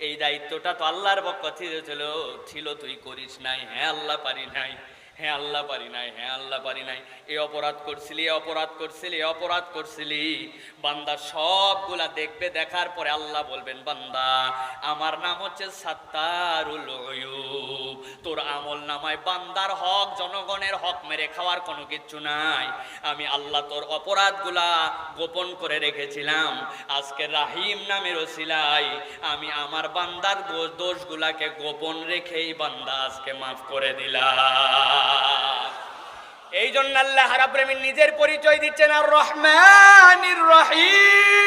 এই দায়িত্বটা তো আল্লাহর পক্ষ থেকে ছিল, তুই করিস নাই। হ্যাঁ আল্লাহ পারি নাই, হ্যাঁ আল্লাহ পারি নাই, হ্যাঁ আল্লাহ পারি নাই। এই অপরাধ করছিলি, এই অপরাধ করছিলি, এই অপরাধ করছিলি। বান্দা সবগুলা দেখবে, দেখার পরে আল্লাহ বলবেন, বান্দা আমার নাম হচ্ছে সাত্তারুল উয়ুব। তোর আমল নামায় বান্দার হক, জনগণের হক মেরে খাওয়ার কোনো কিচ্ছু নাই। আমি আল্লাহ তোর অপরাধগুলা গোপন করে রেখেছিলাম। আজকে রাহিম নামের ওসিলায় আমি আমার বান্দার দোষগুলাকে গোপন রেখেই বান্দা আজকে মাফ করে দিলাম। এই জন্য আল্লাহ রাব্বুল আলামিন নিজের পরিচয় দিচ্ছেন আর রহমানির রহিম।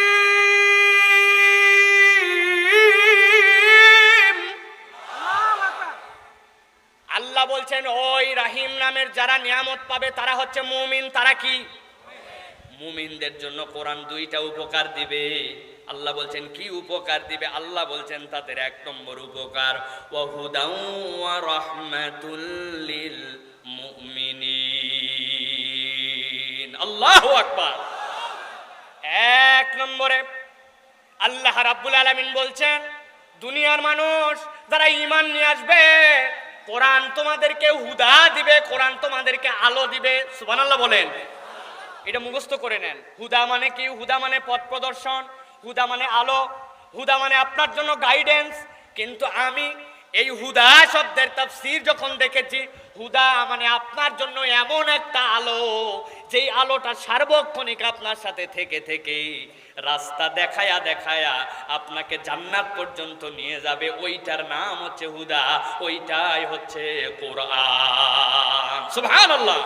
আল্লাহ বলছেন ওই রাহিম নামের যারা নিয়ামত পাবে তারা হচ্ছে মুমিন। তারা কি? মুমিনদের জন্য কোরআন দুইটা উপকার দিবে। আল্লাহ বলছেন কি উপকার দিবে? আল্লাহ বলছেন তাদের এক নম্বর উপকার ওয়া হুদাউ ওয়া রাহমাতুল লিল মুমিনিন। আল্লাহু আকবার। এক নম্বরে আল্লাহ রাব্বুল আলামিন বলছেন দুনিয়ার মানুষ যারা ঈমান নিয়ে আসবে, কোরআন তোমাদেরকে হুদা দিবে, কোরআন তোমাদেরকে আলো দিবে। সুবহানাল্লাহ বলেন। এটা মুখস্থ করে নেন। হুদা মানে কি? হুদা মানে পথ প্রদর্শন, হুদা মানে আলো, হুদা মানে আপনার জন্য গাইডেন্স। কিন্তু আমি এই হুদা শব্দের তাফসীর যখন দেখেছি, হুদা মানে আপনার জন্য এমন একটা আলো, যেই আলোটা সার্বক্ষণিক আপনার সাথে থেকে থেকে রাস্তা দেখায়া দেখায়া আপনাকে জান্নাত পর্যন্ত নিয়ে যাবে। ওইটার নাম হচ্ছে হুদা, ওইটাই হচ্ছে কোরআন। সুবহানাল্লাহ।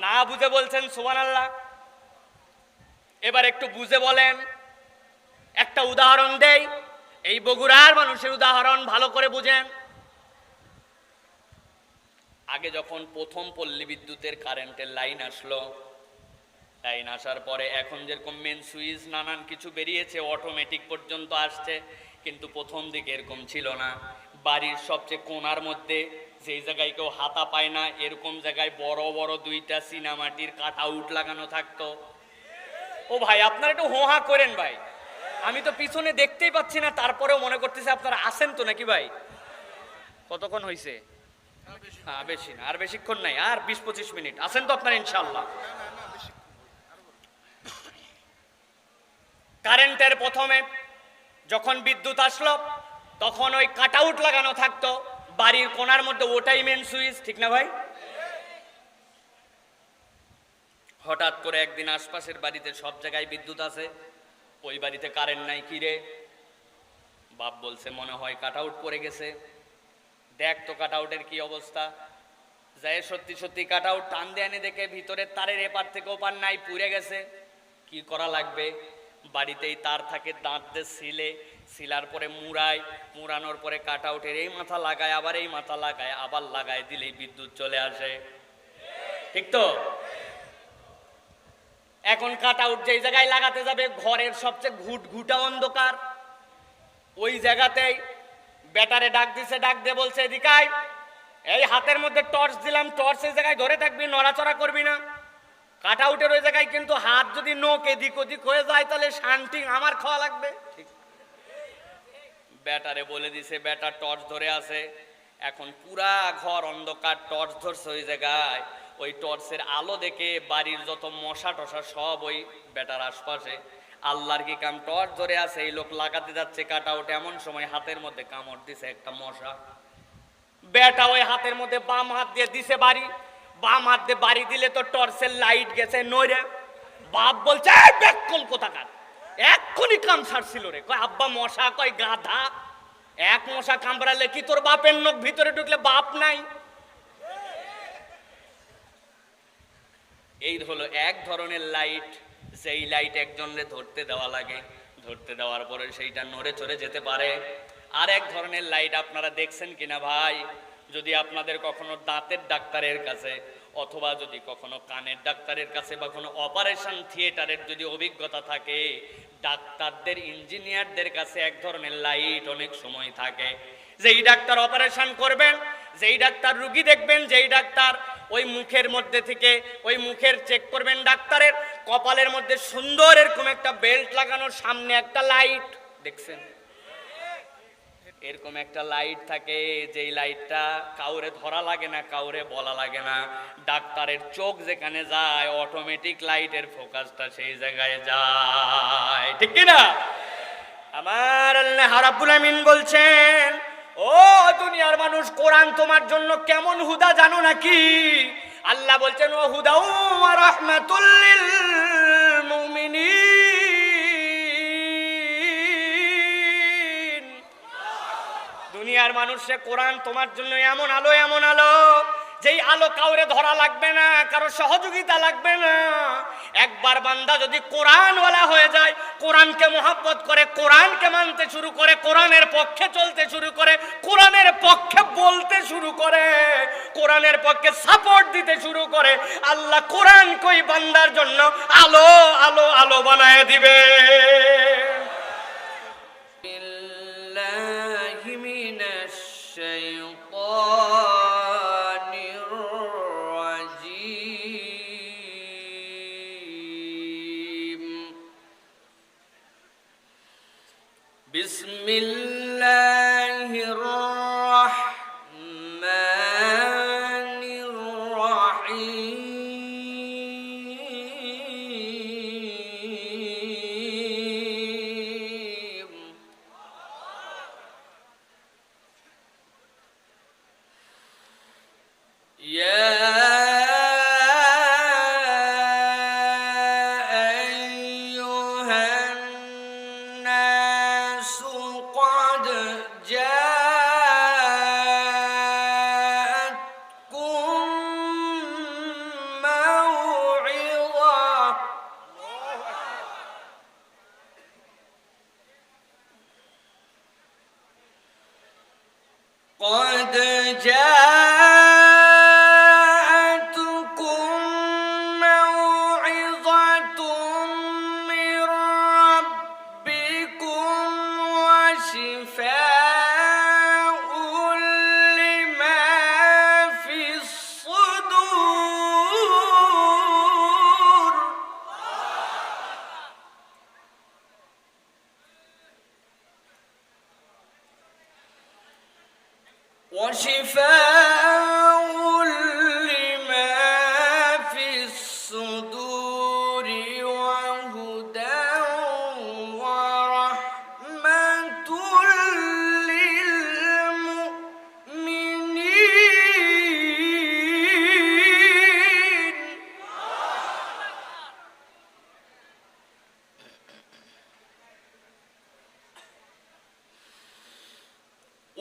না বুঝে বলছেন সুবহানাল্লাহ। এবার একটু বুঝে বলেন। একটা উদাহরণ দেই, এই বগুড়ার মানুষের উদাহরণ ভালো করে বুঝেন। আগে যখন প্রথম পল্লী বিদ্যুতের কারেন্টের লাইন আসলো, লাইন আসার পরে এখন যেরকম মেন সুইচ নানান কিছু বেরিয়েছে, অটোমেটিক পর্যন্ত আসছে, কিন্তু প্রথম দিকে এরকম ছিল না। বাড়ির সবচেয়ে কোণার মধ্যে যেই জায়গায় কেউ হাতা পায় না, এরকম জায়গায় বড় বড় দুইটা সিনামাটির কাট আউট লাগানো থাকতো। ও ভাই আপনারা একটু হোহা করেন ভাই, আমি তো পিছনে দেখতেই পাচ্ছি না, তারপরেও মনে করতেছে আপনারা আসেন তো নাকি ভাই? কতক্ষণ হয়েছে? বেশি না, আর বেশিক্ষণ নাই, আর 20-25 মিনিট আসেন তো আপনারা ইনশাআল্লাহ। কারেন্টের প্রথমে যখন বিদ্যুৎ আসলো তখন ওই কাট আউট লাগানো থাকতো বাড়ির কোণার মধ্যে, ওটাই মেন সুইচ, ঠিক না ভাই? হঠাৎ করে একদিন আশপাশের বাড়িতে সব জায়গায় বিদ্যুৎ আছে, ওই বাড়িতে কারেন্ট নাই। কি রে? বাপ বলছে মনে হয় কাট আউট পড়ে গেছে, দেখ তো কাট আউটের কি অবস্থা। যায় সত্যি সত্যি কাট আউট টান দিয়ে এনে দেখে ভিতরের তারের এপার থেকে ওপার নাই, পুড়ে গেছে। কি করা লাগবে? বাড়িতেই তার থাকে, দাঁত দিয়ে সিলে, সিলার পরে মুড়ায়, মুড়ানোর পরে কাট আউটের এই মাথা লাগায়, আবার এই মাথা লাগায়, আবার লাগায় দিলেই বিদ্যুৎ চলে আসে, ঠিক তো? এখন কাট আউট যেই জায়গায় লাগাতে যাবে, ঘরের সবচেয়ে ঘুটঘুটা অন্ধকার, ওই জায়গাতেই ব্যাটারে ডাক দিছে, ডাক দিয়ে বলছে এদিকায়, এই হাতের মধ্যে টর্চ দিলাম, টর্চ এই জায়গায় ধরে থাকবি, নড়াচড়া করবি না। কাট আউটের ওই জায়গায় কিন্তু হাত যদি নোক এদিক ওদিক হয়ে যায় তাহলে শান্তি আমার খাওয়া লাগবে। ঠিক ব্যাটারে বলে দিছে, ব্যাটা টর্চ ধরে আছে। এখন পুরা ঘর অন্ধকার, টর্চ ধরছে ওই জায়গায়। ওই টর্চের আলো দেখে বাড়ির যত মশা টশা সব ওই ব্যাটার আশপাশে। আল্লাহর কি কাম, টর্চ ধরে আছে, এই লোক লাগাতে যাচ্ছে কাট আউট, এমন সময় হাতের মধ্যে কামড় দিছে একটা মশা। ব্যাটা ওই হাতের মধ্যে বাম হাত দিয়ে দিছে বাড়ি, বাম হাত দিয়ে বাড়ি দিলে তো টর্চের লাইট গেছে নইরে। বাপ বলছে বেকল কোথাকার, এক্ষুনি কাম ছাড়ছিল রে। কয় আব্বা মশা, কয় গাধা, এক মশা কামড়ালে কি তোর বাপের নখ ভিতরে ঢুকলে বাপ নাই? এই হলো এক ধরনের লাইট, যেই লাইট একজনের ধরতে দেওয়া লাগে, ধরতে দেওয়ার পরে সেইটা নড়ে চড়ে যেতে পারে। আর এক ধরনের লাইট আপনারা দেখছেন কিনা ভাই, যদি আপনাদের কখনো দাঁতের ডাক্তারের কাছে অথবা যদি কখনো কানের ডাক্তারের কাছে বা কোনো অপারেশন থিয়েটারের যদি অভিজ্ঞতা থাকে, ডাক্তারদের ইঞ্জিনিয়ারদের কাছে এক ধরনের লাইট অনেক সময় থাকে। যেই ডাক্তার অপারেশন করবেন, যেই ডাক্তার রুগী দেখবেন, যেই ডাক্তার ওই মুখের মধ্যে থেকে ওই মুখের চেক করবেন, ডাক্তারের কপালের মধ্যে সুন্দর এরকম একটা বেল্ট লাগানো, সামনে একটা লাইট দেখছেন। এরকম একটা লাইট থাকে, যেই লাইটটা কাউরে ধরা লাগে না, কাউরে বলা লাগে না, ডাক্তারের চোখ যেখানে যায় অটোমেটিক লাইটের ফোকাসটা সেই জায়গায় যায়, ঠিক কি না? আমার আল্লাহ রাব্বুল আমিন বলছেন, ও দুনিয়ার মানুষ, কোরআন তোমার জন্য কেমন হুদা জানো নাকি? আল্লাহ বলছেন, ও হুদা ওয়া রাহমাতুল লিল মুমিনিন। দুনিয়ার মানুষে কোরআন তোমার জন্য এমন আলো, এমন আলো, যেই আলো কাউরে ধরা লাগবে না, কারো সহযোগিতা লাগবে না। একবার বান্দা যদি কোরআনওয়ালা হয়ে যায়, কোরআনকে মহব্বত করে, কোরআনকে মানতে শুরু করে, কোরআনের পক্ষে চলতে শুরু করে, কোরআনের পক্ষে বলতে শুরু করে, কোরআনের পক্ষে সাপোর্ট দিতে শুরু করে, আল্লাহ কোরআন কই বান্দার জন্য আলো আলো আলো বানায় দিবে। বিল্লাহি মিনাশ শাইতানির রাজীম। বিসমিল্লাহির রাহমানির রাহিম। ইয়া قد جاءتكم موعظة من ربكم وشفاء لما في الصدور. وشفاء لما في الصدور وهدى ورحمة للمؤمنين.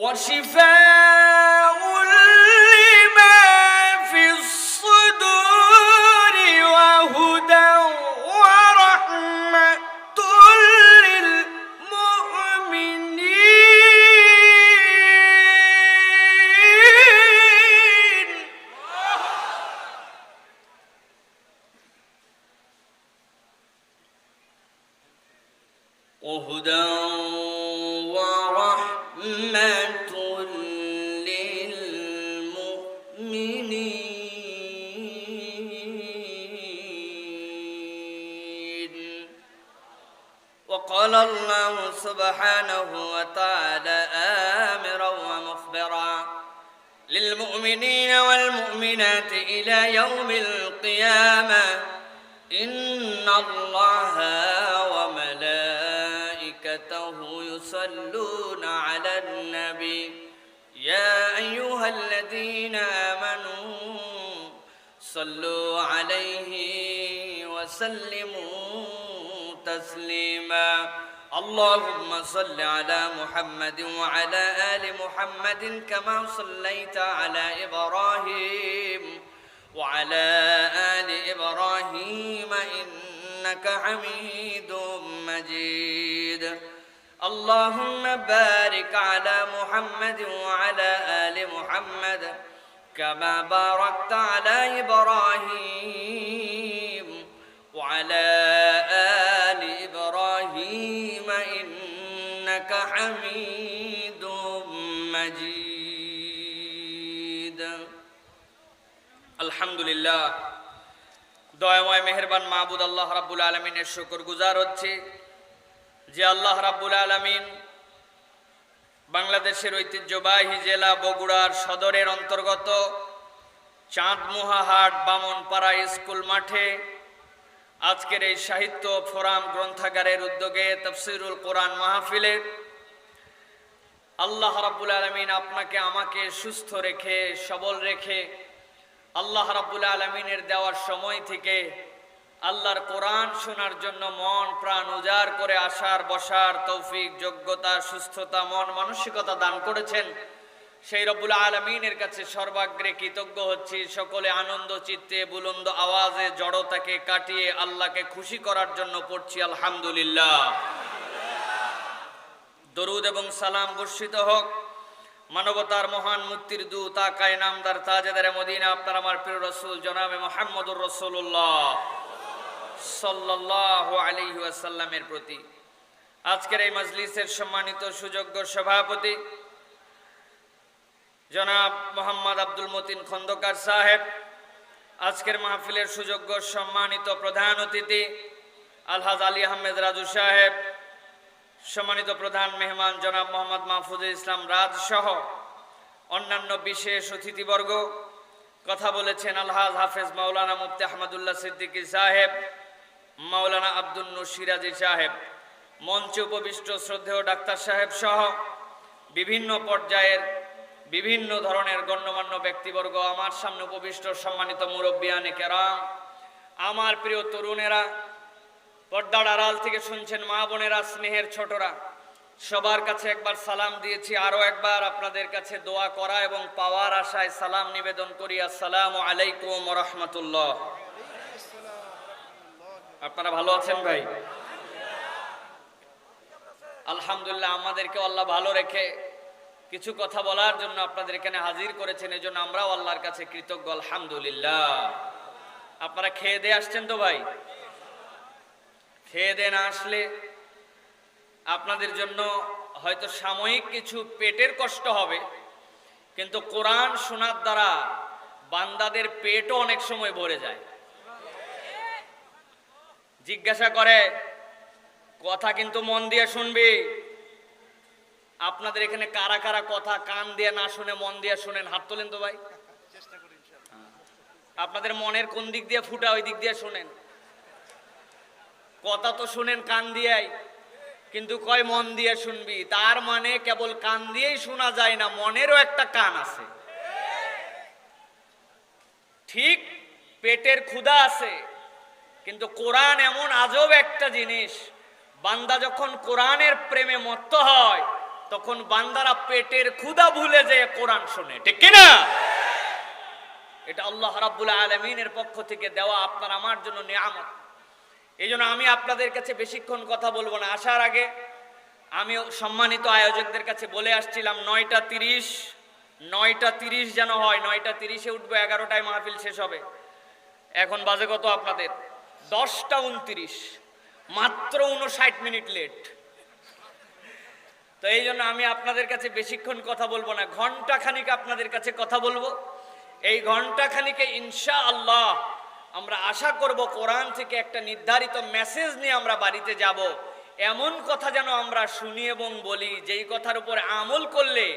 وشفاء لما في الصدور وهدى ورحمة للمؤمنين. وهدى ورحمة للمؤمنين. وقال الله سبحانه وتعالى آمرا ومخبرا للمؤمنين والمؤمنات إلى يوم القيامة إن الله وملائكته يصلون على النبي يا أيها الذين آمنوا صلوا عليه وسلموا تسليما. اللهم صل على محمد وعلى آل محمد كما صليت على إبراهيم وعلى آل إبراهيم إنك حميد مجيد. اللهم بارك على محمد وعلى آل محمد كما باركت على إبراهيم وعلى آل إبراهيم إنك حميد مجيد. আলহামদুলিল্লাহ, দয়াময় মেহেরবান মাহবুদ আল্লাহ রাব্বুল আলামিনের শুকর গুজার হচ্ছে যে আল্লাহ রাব্বুল আলামিন বাংলাদেশের ঐতিহ্যবাহী জেলা বগুড়ার সদরের অন্তর্গত চাঁদমুহা হাট বামনপাড়া স্কুল মাঠে আজকের এই সাহিত্য ফোরাম গ্রন্থাগারের উদ্যোগে তাফসীরুল কোরআন মাহফিলের আল্লাহ রাব্বুল আলামিন আপনাকে আমাকে সুস্থ রেখে সবল রেখে আল্লাহ রাব্বুল আলামিনের দেওয়ার সময় থেকে আল্লাহর কোরআন শোনার জন্য মন প্রাণ উজাড় করে আসার বসার তৌফিক যোগ্যতা সুস্থতা মন মানসিকতা দান করেছেন। সেই রব্বুল আলামিনের কাছে সর্বাগ্রে কৃতজ্ঞ হচ্ছি। সকলে আনন্দ চিত্তে বুলন্দ আওয়াজে জড়তাকে কাটিয়ে আল্লাহকে খুশি করার জন্য পড়ছি আলহামদুলিল্লাহ। দরুদ এবং সালাম বর্ষিত হোক মানবতার মহান মুক্তির দূত আকায়ে নামদার তাজেদারে মদিনা আপনার আমার প্রিয় রাসূল জনাবে মুহাম্মদুর রাসূলুল্লাহ সাল্লাল্লাহু আলাইহি ওয়াসাল্লামের প্রতি। আজকের এই মজলিসের সম্মানিত সুযোগ্য সভাপতি জনাব মোহাম্মদ আব্দুল মতিন খন্দকার সাহেব, আজকের মাহফিলের সুযোগ্য সম্মানিত প্রধান অতিথি আলহাজ আলী আহমেদ রাজু সাহেব, সম্মানিত প্রধান মেহমান জনাব মোহাম্মদ মাহফুজুল ইসলাম রাজ সহ অন্যান্য বিশেষ অতিথিবর্গ, কথা বলেছেন আলহাজ হাফেজ মাওলানা মুফতি আহমদুল্লাহ সিদ্দিকী সাহেব, মাওলানা আব্দুল নূর সিরাজি সাহেব, মঞ্চে উপবিষ্ট শ্রদ্ধেয় ডাক্তার সাহেব সহ বিভিন্ন পর্যায়ের বিভিন্ন ধরনের গণ্যমান্য ব্যক্তিবর্গ, আমার সামনে উপবিষ্ট সম্মানিত মুরব্বিয়ানে কেরাম, আমার প্রিয় তরুণেরা, পর্দার আড়াল থেকে শুনছেন মা বোনেরা, স্নেহের ছোটরা, সবার কাছে একবার সালাম দিয়েছি, আরো একবার আপনাদের কাছে দোয়া করা এবং পাওয়ার আশায় সালাম নিবেদন করি। আসসালামু আলাইকুম ওয়া রাহমাতুল্লাহ। আপনারা ভালো আছেন ভাই? আলহামদুলিল্লাহ। আমাদেরকে আল্লাহ ভালো রেখে কিছু কথা বলার জন্য আপনাদের এখানে হাজির করেছেন, এজন্য আমরাও আল্লাহর কাছে কৃতজ্ঞ আলহামদুলিল্লাহ। আপনারা খেয়ে দিয়ে আসছেন তো ভাই? খেয়ে দিয়ে না আসলে আপনাদের জন্য হয়তো সাময়িক কিছু পেটের কষ্ট হবে, কিন্তু কোরআন শোনার দ্বারা বান্দাদের পেটও অনেক সময় ভরে যায়। জিজ্ঞাসা করে কথা কিন্তু মন দিয়ে শুনবি। আপনাদের এখানে কারা কারা কথা কান দিয়ে না শুনে মন দিয়ে শুনেন? হাত তোলেন তো ভাই। আপনাদের মনের কোন দিক দিয়ে ফুটা ওই দিক দিয়ে শুনেন। কথা তো শুনেন কান দিয়েই, কিন্তু কয় মন দিয়ে শুনবি। তার মানে কেবল কান দিয়েই শোনা যায় না, মনেরও একটা কান আছে। ঠিক পেটের ক্ষুধা আছে, কিন্তু কোরআন এমন আজব একটা জিনিস, বান্দা যখন কোরআনের প্রেমে মত্ত হয় তখন বান্দারা পেটের ক্ষুধা ভুলে যায় কোরআন শুনে, ঠিক কিনা? এটা আল্লাহ রাব্বুল আলামিনের পক্ষ থেকে দেওয়া আপনার আমার জন্য নিয়ামত। এই জন্য আমি আপনাদের কাছে বেশিক্ষণ কথা বলবো না। আসার আগে আমি সম্মানিত আয়োজকদের কাছে বলে আসছিলাম 9টা 30 যেন হয়। 9টা 30-এ উঠবো, 11টায় মাহফিল শেষ হবে। এখন বাজে কত আপনাদের? 10টা 29, মাত্র 59 মিনিট লেট। তো এই জন্য আমি আপনাদের কাছে বেশিক্ষণ কথা বলবো না, ঘন্টা খানিক আপনাদের কাছে কথা বলবো। এই ঘন্টা খানিকে ইনশাআল্লাহ আমরা আশা করব কোরআন থেকে একটা নির্ধারিত মেসেজ নিয়ে আমরা বাড়িতে যাব। এমন কথা যেন আমরা শুনি এবং বলি যেই কথার উপর আমল করলে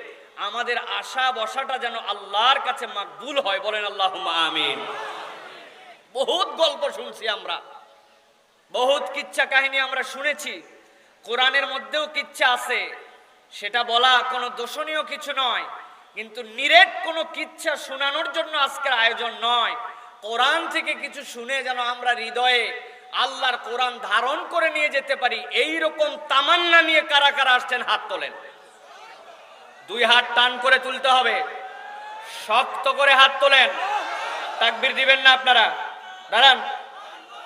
আমাদের আশা বসাটা যেন আল্লাহর কাছে মাকবুল হয়। বলেন আল্লাহুম্মা আমিন। বহুত গল্প শুনছি আমরা, বহুত কিচ্ছা কাহিনী আমরা শুনেছি। কোরআনের মধ্যেও কিচ্ছা আছে, সেটা বলা কোনো দোষণীয় কিছু নয়, কিন্তু নিরেট কোনো কিচ্ছা শোনানোর জন্য আজকের আয়োজন নয়। কোরআন থেকে কিছু শুনে যেন আমরা হৃদয়ে আল্লাহর কোরআন ধারণ করে নিয়ে যেতে পারি, এই রকম তামান্না নিয়ে কারা কারা আসছেন হাত তোলেন। 2 হাত টান করে তুলতে হবে, শক্ত করে হাত তোলেন। তাকবীর দিবেন না আপনারা? দাঁড়ান,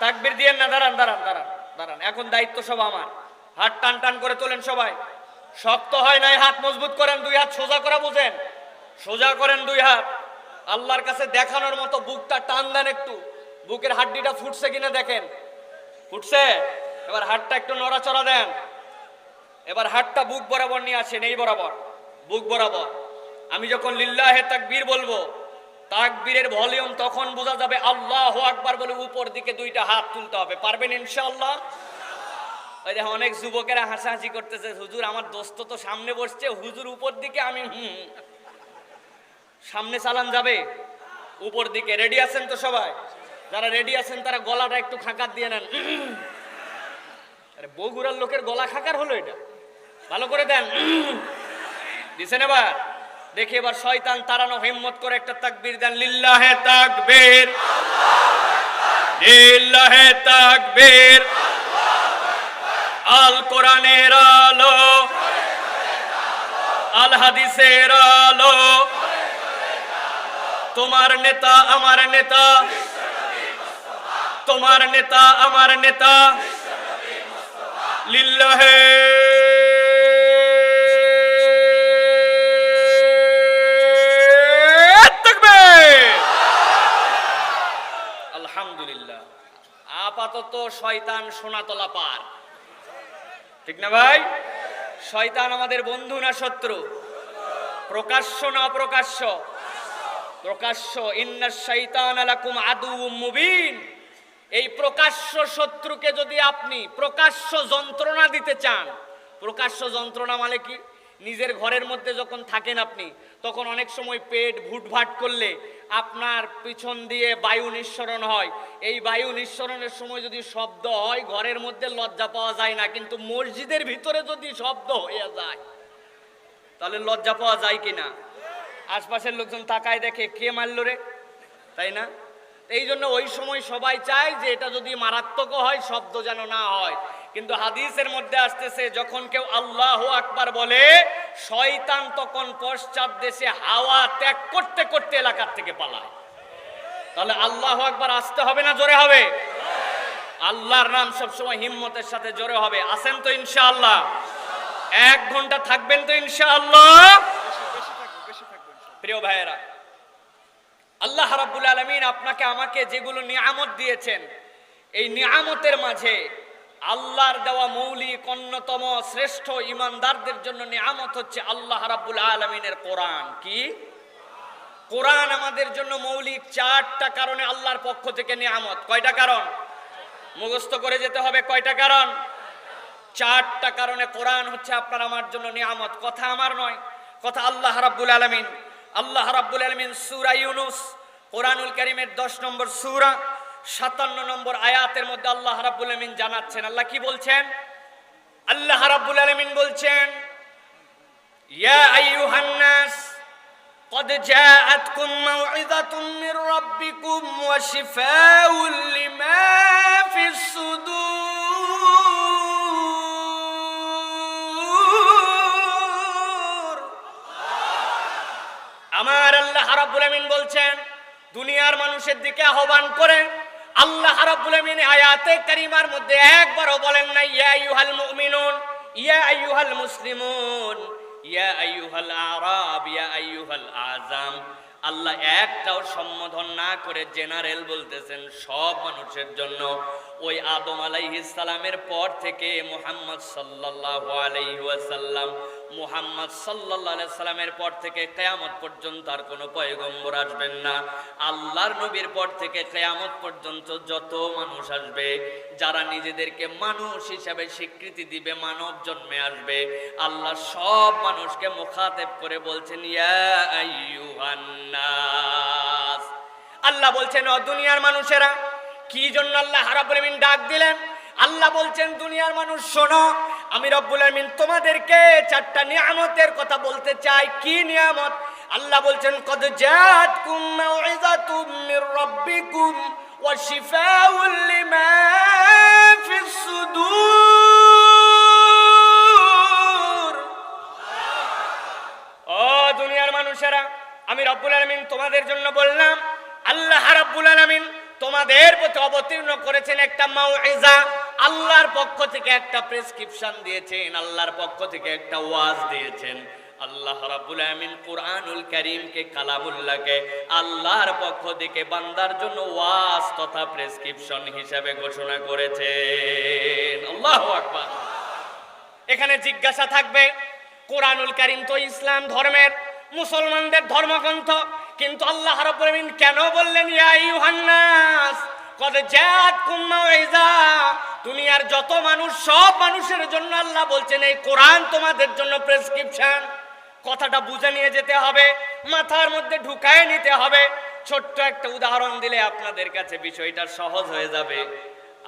তাকবীর দিয়েন না, দাঁড়ান দাঁড়ান দাঁড়ান দাঁড়ান। এখন দায়িত্ব সব আমার। হাত টান টান করে তোলেন সবাই। শক্ত হয় নাই, হাত মজবুত করেন। 2 হাত সোজা করা বুঝেন, সোজা করেন 2 হাত। আল্লাহর কাছে দেখানোর মতো বুকটা টান দেন একটু। বুকের হাড্ডিটা ফুটছে কিনা দেখেন। ফুটছে? এবার হাতটা একটু নড়াচড়া দেন। এবার হাতটা বুক বরাবর নিয়ে আসেন, এই বরাবর, বুক বরাবর। আমি যখন লিল্লাহে তাকবীর বলবো, তাকবীরের ভলিউম তখন বোঝা যাবে। আল্লাহু আকবার বলে উপর দিকে 2টা হাত তুলতে হবে। পারবেন ইনশাআল্লাহ? ওই দেখো অনেক যুবকেরা হাসাহাসি করতেছে, হুজুর আমার দোস্ত তো সামনে বসছে, হুজুর উপর দিকে, আমি সামনে চালান যাবে উপর দিকে। রেডি আছেন তো সবাই? যারা রেডি আছেন তারা গলাটা একটু খাঁকার দিয়ে নেন। আরে বগুড়ার লোকের গলা খাঁকার হলো এটা, ভালো করে দেন। দিছেন এবার? দেখি এবার শয়তান তাড়ানো হিম্মত করে একটা তাকবীর দেন। লিল্লাহে তাকবীর, লিল্লাহে তাকবীর। আল কোরআনের আলো, আল হাদিসের আলো, তোমার নেতা আমার নেতা, তোমার নেতা আমার নেতা। লিল্লাহে তাকবীর। আলহামদুলিল্লাহ, আপাতত শয়তান সোনাতলা পার, ঠিক না ভাই? শয়তান আমাদের বন্ধু না শত্রু? প্রকাশ্য না অপ্রকাশ্য? প্রকাশ্য। ইন্নাশ শাইতানা লাকুম আদুউম মুবিন। এই প্রকাশ্য শত্রুকে যদি আপনি প্রকাশ্য যন্ত্রণা দিতে চান, প্রকাশ্য যন্ত্রণা মানে কি? নিজের ঘরের মধ্যে যখন থাকেন আপনি, তখন অনেক সময় পেট ভুটভাট করলে আপনার পিছন দিয়ে বায়ু নিঃসরণ হয়। এই বায়ু নিঃসরণের সময় যদি শব্দ হয়, ঘরের মধ্যে লজ্জা পাওয়া যায় না, কিন্তু মসজিদের ভিতরে যদি শব্দ হয়ে যায় তাহলে লজ্জা পাওয়া যায় কিনা? আশপাশের লোকজন তাকায় দেখে, কে মারলো রে, তাই না? এই জন্য ওই সময় সবাই চায় যে এটা যদি মারাত্মক হয়, শব্দ যেন না হয়। কিন্তু হাদিসের মধ্যে আসতেছে, যখন কেউ আল্লাহু আকবার বলে, শয়তান তখন পশ্চাৎ দেশে হাওয়া ত্যাগ করতে করতে এলাকার থেকে পালায়। তাহলে আল্লাহু আকবার আসতে হবে না জোরে হবে? আল্লাহর নাম সবসময় হিম্মতের সাথে জোরে হবে। আছেন তো ইনশাআল্লাহ? 1 ঘন্টা থাকবেন তো ইনশাআল্লাহ? প্রিয় ভাইয়েরা, আল্লাহ রাব্বুল আলামিন আপনাকে আমাকে যেগুলো নিয়ামত দিয়েছেন, এই নিয়ামতের মাঝে আল্লাহর দেওয়া মৌলিক অন্যতম শ্রেষ্ঠ ইমানদারদের জন্য নিয়ামত হচ্ছে আল্লাহ রাব্বুল আলামিনের কোরআন। কি? কোরআন আমাদের জন্য মৌলিক 4টা কারণে আল্লাহর পক্ষ থেকে নিয়ামত। কয়টা কারণ? মুখস্থ করে যেতে হবে। কয়টা কারণ? 4টা কারণে কোরআন হচ্ছে আপনার আমার জন্য নিয়ামত। কথা আমার নয়, কথা আল্লাহ রাব্বুল আলামিন। আল্লাহ রাব্বুল আলামিন সূরা ইউনূস, কোরআনুল কারীমের 10 নম্বর সূরা 57 নম্বর আয়াতের মধ্যে আল্লাহ রাব্বুল আলামিন জানাচ্ছেন। আল্লাহ কি বলছেন? আল্লাহ রাব্বুল আলামিন বলছেন, ইয়া আইয়ুহান নাস قد جاءتكم موعظة من ربكم وشفاء لما في الصدور। আমার আল্লাহ রাব্বুল আমিন বলছেন, দুনিয়ার মানুষের দিকে আহ্বান করেন। আল্লাহ রাব্বুল আমিন আয়াতে কারিমার মধ্যে একবারও বলেন না ইয়া আইয়ুহাল মুমিনুন, ইয়া আইয়ুহাল মুসলিমুন, ইয়া আইয়ুহাল আরাব, ইয়া আইয়ুহাল আযাম। আল্লাহ একটাও সম্বোধন না করে জেনারেল বলতেছেন সব মানুষের জন্য। ওই আদম আলাইহিস সালামের পর থেকে মুহাম্মদ সাল্লাল্লাহু আলাইহি ওয়াসাল্লাম, মুহাম্মদ সাল্লাল্লাহু আলাইহি সাল্লামের পর থেকে কিয়ামত পর্যন্ত আর কোনো পয়গম্বর আসবেন না। আল্লাহর নবীর পর থেকে কিয়ামত পর্যন্ত যত মানুষ আসবে, যারা নিজেদেরকে মানুষ হিসাবে স্বীকৃতি দিবে, মানব জন্মে আসবে, আল্লাহ সব মানুষকে মুখাতেব করে বলছেন ইয়া আইয়ুহান নাস। আল্লাহ বলছেন ও দুনিয়ার মানুষেরা। কি জন্য আল্লাহ রাব্বুল আমিন ডাক দিলেন? আল্লাহ বলছেন দুনিয়ার মানুষ শোনো, আমি রব্বুল আমিন তোমাদেরকে 4টা নিয়ামতের কথা বলতে চাই। কি নিয়ামত? আল্লাহ বলছেন কদ জাআতকুম মাউইযাতুম মির রাব্বিকুম ওয়া শিফাউল লিমা ফিস সুদূর। ও দুনিয়ার মানুষেরা, আমি রব্বুল আলামিন তোমাদের জন্য বললাম, আল্লাহ রাব্বুল আলামিন তোমাদের প্রতি অবতীর্ণ করেছেন একটা মাউইজা। আল্লাহর পক্ষ থেকে একটা প্রেসক্রিপশন দিয়েছেন, আল্লাহর পক্ষ থেকে একটা ওয়াজ দিয়েছেন। আল্লাহ রাব্বুল আমিন কুরআনুল কারীমকে, কালামুল্লাহকে আল্লাহর পক্ষ থেকে বান্দার জন্য ওয়াজ তথা প্রেসক্রিপশন হিসেবে ঘোষণা করেছেন। আল্লাহু আকবার। এখানে জিজ্ঞাসা থাকবে, কুরআনুল কারীম তো ইসলাম ধর্মের, মুসলমানদের ধর্মগ্রন্থ, কিন্তু আল্লাহ রাব্বুল আমিন কেন বললেন ইয়া আইয়ুহান নাস কদ জাআতকুম মাউইযা? দুনিয়ার যত মানুষ, সব মানুষের জন্য আল্লাহ বলছেন এই কোরআন তোমাদের জন্য প্রেসক্রিপশন। কথাটা বুঝে নিয়ে যেতে হবে, মাথার মধ্যে ঢুকায় নিতে হবে। ছোট্ট একটা উদাহরণ দিলে আপনাদের কাছে বিষয়টা সহজ হয়ে যাবে।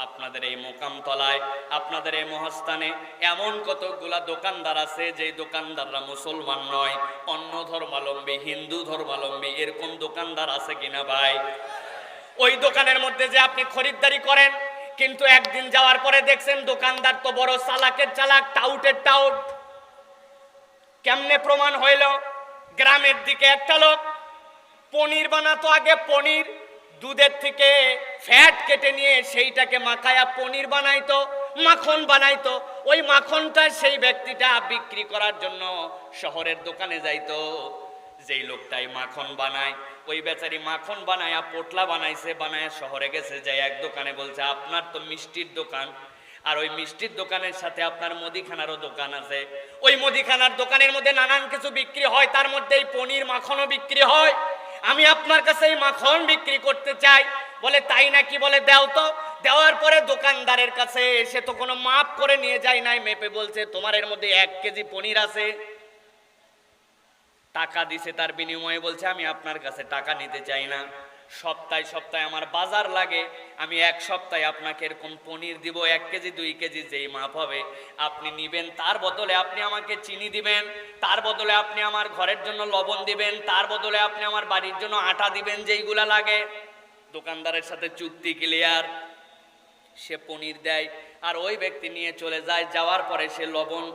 আপনাদের এই মোকামতলায়, আপনাদের এই মহাস্থানে এমন কতগুলা দোকানদার আছে যে দোকানদাররা মুসলমান নয়, অন্য ধর্মাবলম্বী, হিন্দু ধর্মাবলম্বী। এরকম দোকানদার আছে কিনা ভাই? ওই দোকানের মধ্যে যে আপনি খরিদ্দারি করেন, কিন্তু একদিন যাওয়ার পরে দেখছেন দোকানদার তো বড় চালাকের চালাক, টাউটের টাউট। কেমনে প্রমাণ হইল? গ্রামের দিকে একটা লোক পনির বানাতো। আগে পনির দুধের থেকে ফ্যাট কেটে নিয়ে সেইটাকে মাখায়া পনির বানাইতো, মাখন বানাইতো। ওই মাখনটা সেই ব্যক্তিটা বিক্রি করার জন্য শহরের দোকানে যাইতো। যেই লোকটাই মাখন বানায়, ওই বেচারি মাখন বানায়া পোটলা বানাইছে, বানায়া শহরে গেছে, যাই এক দোকানে বলছে আপনার তো মিষ্টির দোকান, আর ওই মিষ্টির দোকানের সাথে আপনার মুদিখানারও দোকান আছে। ওই মুদিখানার দোকানের মধ্যে নানান কিছু বিক্রি হয়, তার মধ্যে এই পনির মাখনও বিক্রি হয়। আমি আপনার কাছে এই মাখন বিক্রি করতে চাই। বলে তাই নাকি? বলে দাও তো। দেওয়ার পরে দোকানদারের কাছে সে তো কোনো মাপ করে নিয়ে যায় নাই, মেপে বলছে তোমার এর মধ্যে 1 কেজি পনির আছে। টাকা দিছে, তার বিনিময়ে বলছে আমি আপনার কাছে টাকা নিতে চাই না, সপ্তাহে সপ্তাহে আমার বাজার লাগে, আমি এক সপ্তাহে আপনাকে এরকম পনির দিব 1 কেজি 2 কেজি যেই মাপ হবে আপনি নিবেন, তার বদলে আপনি আমাকে চিনি দিবেন, তার বদলে আপনি আমার ঘরের জন্য লবণ দিবেন, তার বদলে আপনি আমার বাড়ির জন্য আটা দিবেন যেইগুলা লাগে। দোকানদারের সাথে চুক্তি ক্লিয়ার। সে পনির দেয় আর ওই ব্যক্তি নিয়ে চলে যায়। যাওয়ার পরে সে লবণ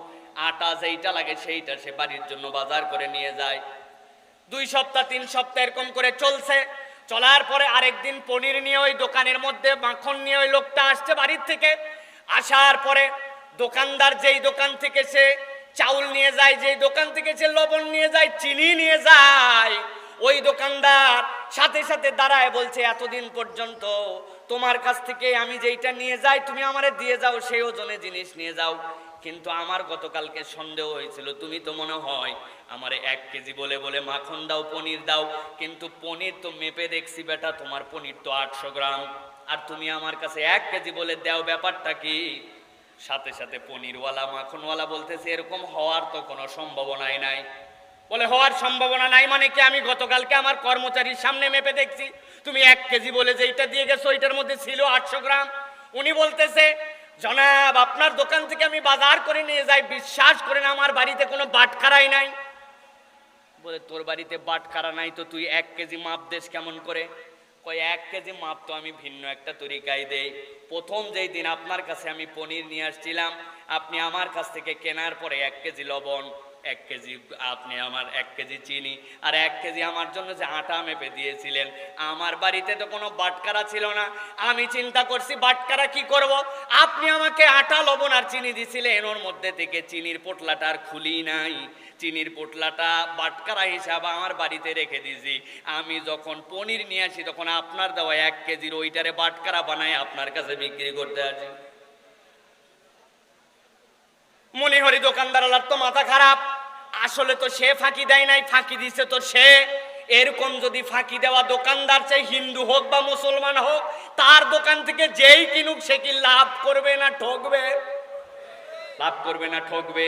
আটা যেইটা লাগে সেইটা সে বাড়ির জন্য বাজার করে নিয়ে যায়। 2 সপ্তাহ 3 সপ্তাহ এরকম করে চলছে। চলার পরে আরেকদিন পনির নিয়ে ওই দোকানের মধ্যে মাখন নিয়ে ওই লোকটা আসছে বাড়ির থেকে। আসার পরে দোকানদার যেই দোকান থেকে সে চাউল নিয়ে যায়, যেই দোকান থেকে সে লবণ নিয়ে যায়, চিনি নিয়ে যায়, ওই দোকানদার সাথে সাথে দাঁড়ায় বলছে এতদিন পর্যন্ত তোমার কাছ থেকে আমি যেইটা নিয়ে যাই তুমি আমারে দিয়ে যাও, সেই ওজনে জিনিস নিয়ে যাও, কিন্তু আমার গতকালকে সন্দেহ হয়েছিল তুমি তো মনে হয় আমারে 1 কেজি বলে বলে মাখন দাও, পনির দাও, কিন্তু পনির তো মেপে দেখছি বেটা তোমার পনির তো 800 গ্রাম, আর তুমি আমার কাছে 1 কেজি বলে দাও, ব্যাপারটা কি? সাথে সাথে পনিরওয়ালা মাখনওয়ালা বলতেছে এরকম হওয়ার তো কোনো সম্ভাবনাই নাই। বলে হওয়ার সম্ভাবনা নাই মানে কি? আমি গতকালকে আমার কর্মচারীর সামনে মেপে দেখছি তুমি 1 কেজি বলে যেইটা দিয়ে গেছো ওইটার মধ্যে ছিল 800 গ্রাম। উনি বলতেছে জনাব আপনার দোকান থেকে আমি বাজার করে নিয়ে যাই, বিশ্বাস করেন আমার বাড়িতে কোনো বাটখারাই নাই। বলে তোর বাড়িতে বাটখারা নাই তো তুই 1 কেজি মাপ দেশ কেমন করে? কই 1 কেজি মাপ তো আমি ভিন্ন একটা তরিকায় দেই। প্রথম যেই দিন আপনার কাছে আমি পনির নিয়ে আসছিলাম, আপনি আমার কাছ থেকে কেনার পরে 1 কেজি লবণ, 1 কেজি আপনি আমার 1 কেজি চিনি আর 1 কেজি আমার জন্য যে আটা মেপে দিয়েছিলেন, আমার বাড়িতে তো কোনো বাটখারা ছিল না। আমি চিন্তা করছি বাটখারা কি করব, আপনি আমাকে আটা লবণ আর চিনি দিছিলেন, ওর মধ্যে থেকে চিনির পোটলাটা আর খুলি নাই, চিনির পোটলাটা বাটখারা হিসাবে আমার বাড়িতে রেখে দিয়েছি। আমি যখন পনির নিয়ে আসি তখন আপনার দেওয়া 1 কেজির ওইটারে বাটখারা বানায় আপনার কাছে বিক্রি করতে আসি। মনে হরি দোকানদার তো মাথা খারাপ, আসলে তো সে ফাঁকি দেয় নাই, ফাঁকি দিছে তো সে। এরকম যদি ফাঁকি দেওয়া দোকানদার চাই হিন্দু হোক বা মুসলমান হোক, তার দোকান থেকে যেই কিনুক সে কি লাভ করবে না ঠকবে? লাভ করবে না ঠকবে?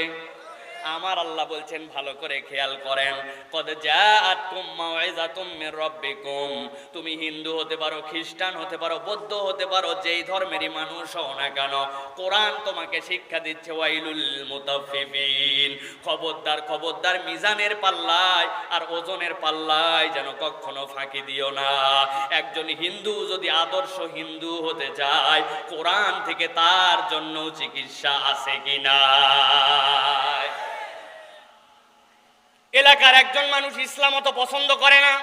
আমার আল্লাহ বলছেন ভালো করে খেয়াল করেন, কদ জাআতকুম মাউইযাতুম মির রাব্বিকুম, তুমি হিন্দু হতে পারো, খ্রিস্টান হতে পারো, বৌদ্ধ হতে পারো, যেই ধর্মেরই মানুষ হও না কেন, কোরআন তোমাকে শিক্ষা দিচ্ছে ওয়াইলুল মুতাফফিফিন, খবরদার খবরদার মিজানের পাল্লায় আর ওজনের পাল্লায় যেন কখনো ফাঁকি দিও না। একজন হিন্দু যদি আদর্শ হিন্দু হতে চায়, কোরআন থেকে তার জন্য চিকিৎসা আছে কিনা? এলাকার একজন মানুষ ইসলাম অত পছন্দ করে না,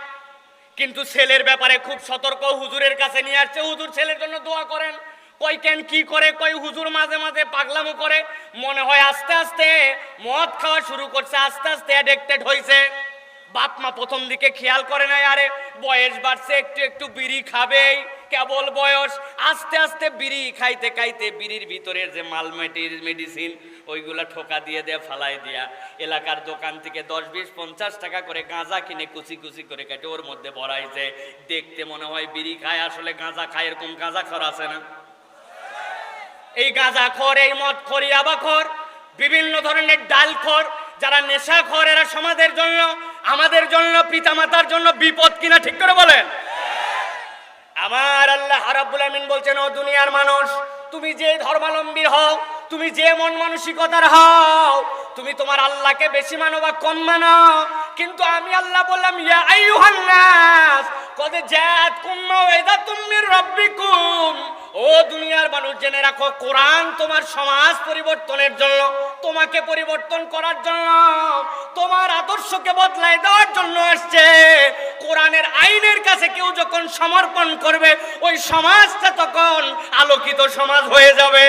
কিন্তু ছেলের ব্যাপারে খুব সতর্ক, হুজুরের কাছে নিয়ে আসছে, হুজুর ছেলের জন্য দোয়া করেন। কই কেন কি করে? কই হুজুর মাঝে মাঝে পাগলামো করে, মনে হয় আস্তে আস্তে মদ খাওয়া শুরু করছে, আস্তে আস্তে অ্যাডিক্টেড হয়েছে। বাপ মা প্রথম দিকে খেয়াল করে নাই, আরে বয়স বাড়ছে একটু একটু বিড়ি খাবেই, কেবল বয়স। আস্তে আস্তে বিড়ি খাইতে খাইতে বিড়ির ভিতরের যে মেডিসিন ওইগুলা ঠোকা দিয়ে দেয়া, ফালাই দিয়া এলাকার দোকান থেকে 10, 20, 50 টাকা করে গাঁজা কিনে কুচি কুচি করে কেটে ওর মধ্যে ভরাইছে। দেখতে মনে হয় বিড়ি খায়, আসলে গাঁজা খায়। এরকম গাঁজা খর আছে না? এই গাঁজাখোর, এই মদখোর, ইয়াবাখোর, বিভিন্ন ধরনের ডালখোর, যারা নেশাখোর, এরা সমাজের জন্য, আমাদের জন্য, পিতামাতার জন্য বিপদ কিনা, ঠিক করে বলেন? আমার আল্লাহ রাব্বুল আমিন বলছেন, ও দুনিয়ার মানুষ, তুমি যে ধর্মাবলম্বী হও, তুমি যে মন মানসিকতার হও, তুমি তোমার আল্লাহকে বেশি মানো বা কম মানো, কিন্তু আমি আল্লাহ বললাম, ইয়া আইয়ুহান নাস কদ জাআতকুম মাউইযাতুম মির রাব্বিকুম, ও দুনিয়ার মানুষ জেনে রাখো, কোরআন তোমার সমাজ পরিবর্তনের জন্য, তোমাকে পরিবর্তন করার জন্য, তোমার আদর্শকে বদলায় দেওয়ার জন্য আসছে। কোরআনের আইনের কাছে কেউ যখন সমর্পণ করবে, ওই সমাজটা তখন আলোকিত সমাজ হয়ে যাবে।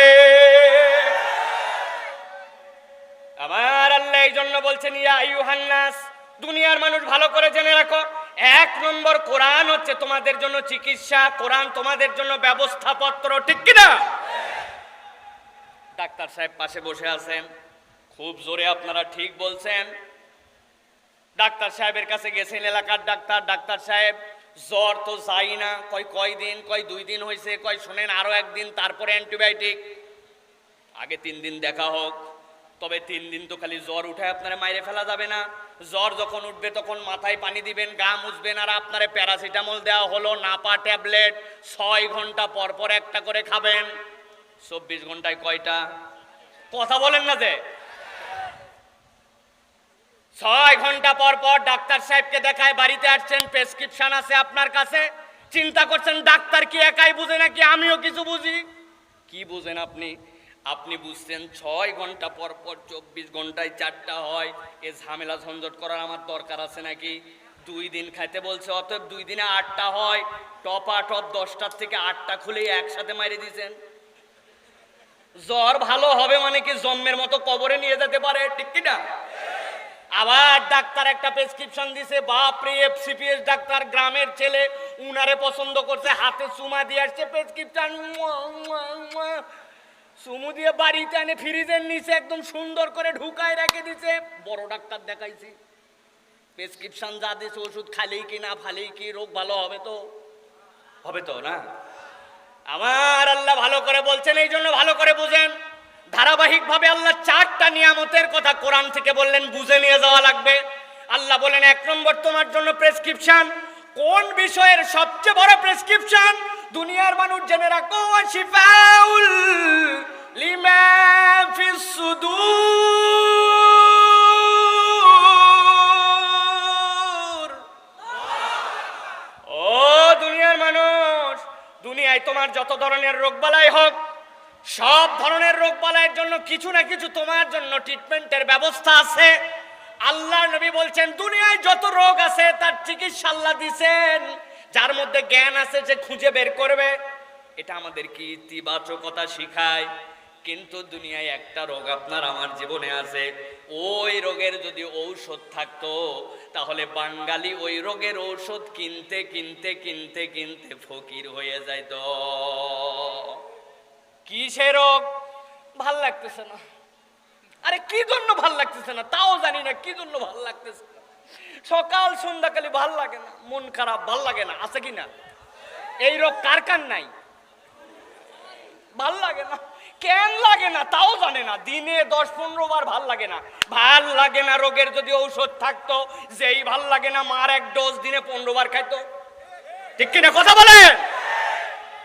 আমার আল্লাহ এই জন্য বলছেন, ইয়া আইয়ুহান নাস, দুনিয়ার মানুষ ভালো করে জেনে রাখো, এক নম্বর কোরআন হচ্ছে তোমাদের জন্য চিকিৎসা, কোরআন তোমাদের জন্য ব্যবস্থাপত্র, ঠিক কিনা? ডাক্তার সাহেব পাশে বসে আছেন, খুব জোরে আপনারা ঠিক বলছেন। ডাক্তার সাহেবের কাছে গেছেন, এলাকার ডাক্তার, ডাক্তার সাহেব জ্বর তো যাই না, কয়দিন, 2 দিন হয়েছে, শোনেন আরো একদিন, তারপরে অ্যান্টিবায়োটিক, আগে 3 দিন দেখা হোক। তবে 3 দিন তো খালি জ্বর উঠে আপনারা মাইরে ফেলা যাবে না। জ্বর যখন উঠবে তখন মাথায় পানি দিবেন, গা মুছবেন, আর আপনারে প্যারাসিটামল দেওয়া হলো, নাপা ট্যাবলেট 6 ঘন্টা পর পর একটা করে খাবেন। 24 ঘন্টায় কয়টা? কথা বলেন না যে। 6 ঘন্টা পর পর ডাক্তার সাহেবকে দেখায় বাড়িতে আসছেন, প্রেসক্রিপশন আছে আপনার কাছে, চিন্তা করছেন ডাক্তার কি একাই বুঝে নাকি আমিও কিছু বুঝি? কি বুঝেন আপনি? আপনি বুঝছেন 6 ঘন্টা পর পর 24 ঘন্টায় 4টা হয়, এ ঝামেলা ঝঞ্ঝট করার আমার দরকার আছে নাকি? 2 দিন খাইতে বলছে, অতএব 2 দিনে 8টা হয়, টপা টপ 10টার থেকে 8টা খুলে একসাথে মাইরে দিয়েছেন। জ্বর ভালো হবে মানে কি জন্মের মতো কবরে নিয়ে যেতে পারে, ঠিক কিনা? আবার ডাক্তার একটা প্রেসক্রিপশন দিছে, বাপরে, এফসিপিএস ডাক্তার, গ্রামের ছেলে, উনারে পছন্দ করছে, হাতে চুমা দিয়ে আসছে, প্রেসক্রিপশন চুমু দিয়ে বাড়িতে এনে ফ্রিজের নিচে একদম সুন্দর করে ঢুকায় রেখে দিছে। বড় ডাক্তার দেখাইছি, প্রেসক্রিপশন যা দিছে, ওষুধ খালেই কি না ফালেই কি রোগ ভালো হবে? তো হবে তো না? আমার আল্লাহ ভালো করে বলছেন, এই জন্য ভালো করে বুঝেন। ধারাবাহিকভাবে আল্লাহ 4টা নিয়ামতের কথা কোরআন থেকে বললেন, বুঝে নিয়ে যাওয়া লাগবে। আল্লাহ বলেন, 1 নম্বর তোমার জন্য প্রেসক্রিপশন। কোন বিষয়ের সবচেয়ে বড় প্রেসক্রিপশন? দুনিয়ার মানুষ জেনে রাখো, শিফাউল লিমা ফিস সুদূর। ও দুনিয়ার মানুষ, দুনিয়ায় তোমার যত ধরনের রোগবালাই হোক, সব ধরনের রোগবালাইয়ের জন্য কিছু না কিছু তোমার জন্য ট্রিটমেন্টের ব্যবস্থা আছে। আল্লাহ নবী বলছেন, দুনিয়ায় যত রোগ আছে তার চিকিৎসা আল্লাহ দিয়েছেন, যার মধ্যে জ্ঞান আছে যে খুঁজে বের করবে। এটা আমাদের কি ইতিবাচকতা শিখায়। কিন্তু দুনিয়ায় একটা রোগ আপনার আমার জীবনে আছে, ওই রোগের যদি ঔষধ থাকতো তাহলে বাঙালি ওই রোগের ঔষধ কিনতে কিনতে কিনতে কিনতে ফকির হয়ে যাইত। কিসের রোগ? ভাল লাগতেছে না। আরে কি জন্য ভাল লাগতেছে না তাও জানি না, কি জন্য ভাল লাগতেছে না। সকাল সন্ধ্যাকালে ভাল লাগে না, মন খারাপ, ভাল লাগে না, আছে কি না? এই রোগ কার কার নাই? ভাল লাগে না। কেন লাগে না তাও জানে না, দিনে 10-15 বার ভাল লাগে না। ভাল লাগে না রোগের যদি ঔষধ থাকতো, যেই ভাল লাগে না মার 1 ডোজ দিনে 15 বার খাইতো, ঠিক কিনা? কথা বলে।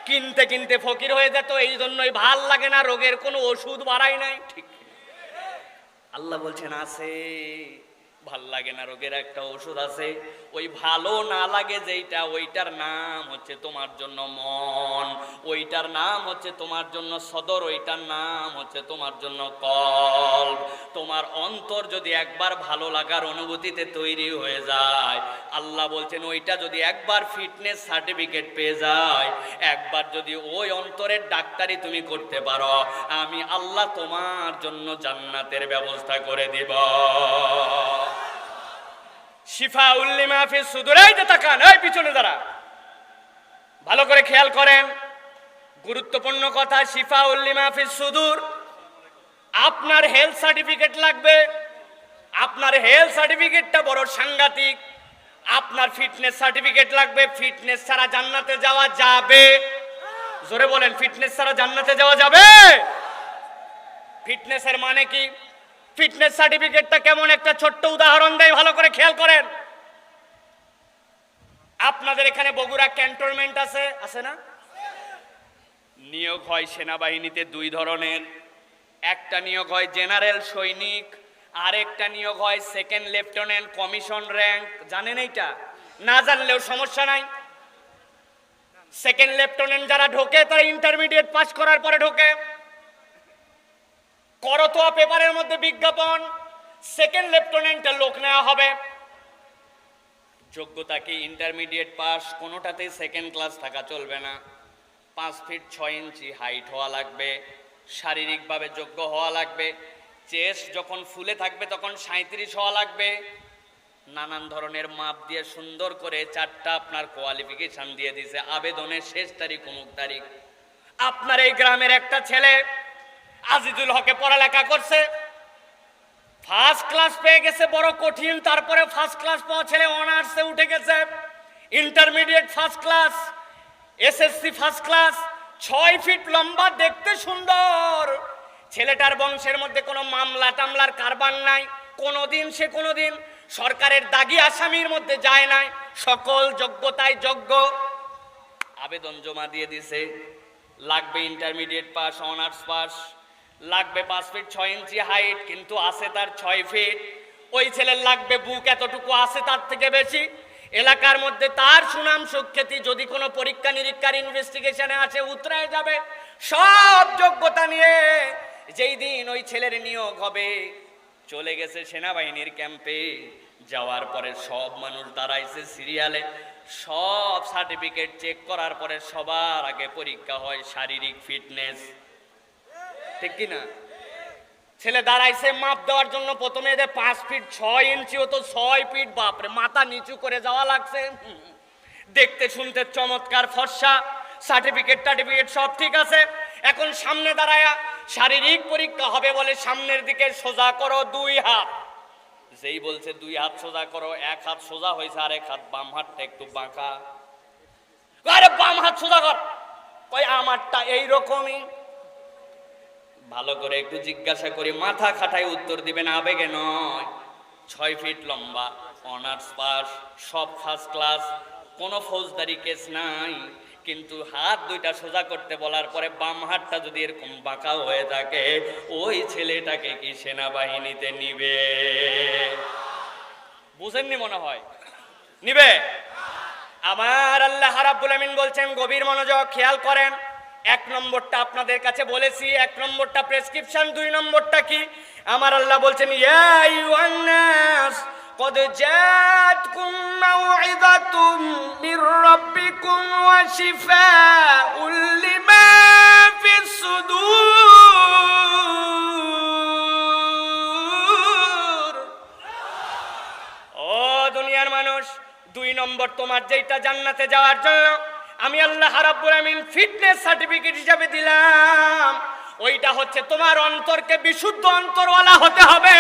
কিনতে কিনতে ফকির হয়ে যেত। এই জন্যই ভাল লাগে না রোগের কোনো ওষুধ বাড়াই নাই, ঠিক? আল্লাহ বলছেন আছে, ভাল লাগে না রোগের একটা ওষুধ আছে। ওই ভালো না লাগে যেইটা, ওইটার নাম হচ্ছে তোমার জন্য মন, ওইটার নাম হচ্ছে তোমার জন্য সদর, ওইটার নাম হচ্ছে তোমার জন্য কল্ব। তোমার অন্তর যদি একবার ভালো লাগার অনুভূতিতে তৈরি হয়ে যায়, আল্লাহ বলছেন ওইটা যদি একবার ফিটনেস সার্টিফিকেট পেয়ে যায়, একবার যদি ওই অন্তরের ডাক্তারি তুমি করতে পারো, আমি আল্লাহ তোমার জন্য জান্নাতের ব্যবস্থা করে দিব। শিফাউল লিমা ফিস সুদূর। এই যে তাকান, এই পিছনে যারা, ভালো করে খেয়াল করেন, গুরুত্বপূর্ণ কথা। শিফাউল লিমা ফিস সুদূর। আপনার হেলথ সার্টিফিকেট লাগবে, আপনার হেলথ সার্টিফিকেটটা বড় সাংঘাতিক। আপনার ফিটনেস সার্টিফিকেট লাগবে, ফিটনেস ছাড়া জান্নাতে যাওয়া যাবে? জোরে বলেন, ফিটনেস ছাড়া জান্নাতে যাওয়া যাবে? ফিটনেসের মানে কি? ফিটনেস সার্টিফিকেটটা কেমন একটা ছোট্ট উদাহরণ দেয়, ভালো করে খেয়াল করেন। আপনাদের এখানে বগুড়া ক্যান্টনমেন্ট আছে না? নিয়োগ হয় সেনাবাহিনীতে দুই ধরনের। একটা নিয়োগ হয় জেনারেল সৈনিক, আরেকটা নিয়োগ হয় সেকেন্ড লেফটেন্যান্ট কমিশন র্যাঙ্ক। জানেন এইটা? না জানলেও সমস্যা নাই। সেকেন্ড লেফটেন্যান্ট যারা ঢোকে তারা ইন্টারমিডিয়েট পাস করার পরে ঢোকে। করতোয়া পেপারের মধ্যে বিজ্ঞাপন, সেকেন্ড লেফটেন্যান্টের লোক নেওয়া হবে। যোগ্যতা কি? ইন্টারমিডিয়েট পাস, কোনোটাতেই সেকেন্ড ক্লাস থাকা চলবে না। 5 ফিট 6 ইঞ্চি হাইট হওয়া লাগবে, শারীরিকভাবে যোগ্য হওয়া লাগবে। চেস্ট যখন ফুলে থাকবে তখন 37 হওয়া লাগবে। নানান ধরনের মাপ দিয়ে সুন্দর করে 4টা আপনার কোয়ালিফিকেশন দিয়ে দিছে। আবেদনের শেষ তারিখ অমুক তারিখ। আপনার এই গ্রামের একটা ছেলে আজিজুল হকে পড়ালেখা করছে, ফার্স্ট ক্লাস পেয়ে গেছে, বড় কঠিন। তারপরে ফার্স্ট ক্লাস পাওয়া ছেলে অনার্সে উঠে গেছে, intermediate first class, SSC first class, 6 feet লম্বা, দেখতে সুন্দর। ছেলেটার বংশের মধ্যে কোনো মামলা টামলার কারবার নাই, কোনোদিন সে কোনোদিন সরকারের দাগি আসামির মধ্যে যায় নাই, সকল যোগ্যতায় যোগ্য। আবেদন জমা দিয়ে দিছে। লাগবে ইন্টারমিডিয়েট পাস, অনার্স পাস, লাগবে 5 ফিট 6 ইঞ্চি হাইট, কিন্তু আছে তার 6 ফিট। ওই ছেলের লাগবে বুক এতটুকু, আছে তার থেকে বেশি। এলাকার মধ্যে তার সুনাম সুখ্যাতি যদি কোনো পরীক্ষা নিরীক্ষার ইনভেস্টিগেশনে আসে উতরায় যাবে। সব যোগ্যতা নিয়ে যেই দিন ওই ছেলের নিয়োগ হবে, চলে গেছে সেনাবাহিনীর ক্যাম্পে। যাওয়ার পরে সব মানুষ দাঁড়াইছে সিরিয়ালে, সব সার্টিফিকেট চেক করার পরে সবার আগে পরীক্ষা হয় শারীরিক ফিটনেস, ঠিক কি না? ছেলে দাঁড়াইছে মাপ দেওয়ার জন্য। প্রথমে এদের 5 ফিট 6 ইঞ্চি, ও তো 6 ফিট, বাপরে, মাথা নিচু করে যাওয়া লাগছে। দেখতে শুনতে চমৎকার, ফর্সা, সার্টিফিকেট টার্টিফিকেট সব ঠিক আছে। এখন সামনে দাঁড়ায়া শারীরিক পরীক্ষা হবে বলে সামনের দিকে সোজা করো 2 হাত। যেই বলছে 2 হাত সোজা করো, 1 হাত সোজা হয়েছে, আর 1 হাত, বাম হাতটা একটু বাঁকা। আরে বাম হাত সোজা কর। কই আমারটা এইরকমই। ভালো করে একটু জিজ্ঞাসা করি, মাথা খাটায় উত্তর দিবেন, আবেগে নয়। 6 ফিট লম্বা, অনার্স পাস, সব ফার্স্ট ক্লাস, কোনো ফৌজদারি কেস নাই। কিন্তু হাত 2টা সোজা করতে বলার পরে বাম হাতটা যদি এরকম বাঁকা হয়ে থাকে, ওই ছেলেটাকে কি সেনাবাহিনীতে নিবে? বুঝেননি মনে হয়? নিবে? আমার আল্লাহ রাব্বুল আমিন বলছেন, গভীর মনোযোগ খেয়াল করেন। 1 নম্বরটা আপনাদের কাছে বলেছি, 1 নম্বরটা প্রেসক্রিপশন। 2 নম্বরটা কি? আমার আল্লাহ বলছেন, ইয়া আইয়ুহান নাস قد جاءتكم موعظة من ربكم وشفاء لما في الصدور। ও দুনিয়ার মানুষ, 2 নম্বর তোমার যেটা জান্নাতে যাওয়ার জন্য আমি আল্লাহ রাব্বুল আমিন ফিটনেস সার্টিফিকেট হিসেবে দিলাম, ওইটা হচ্ছে তোমার অন্তরকে বিশুদ্ধ অন্তরওয়ালা হতে হবে।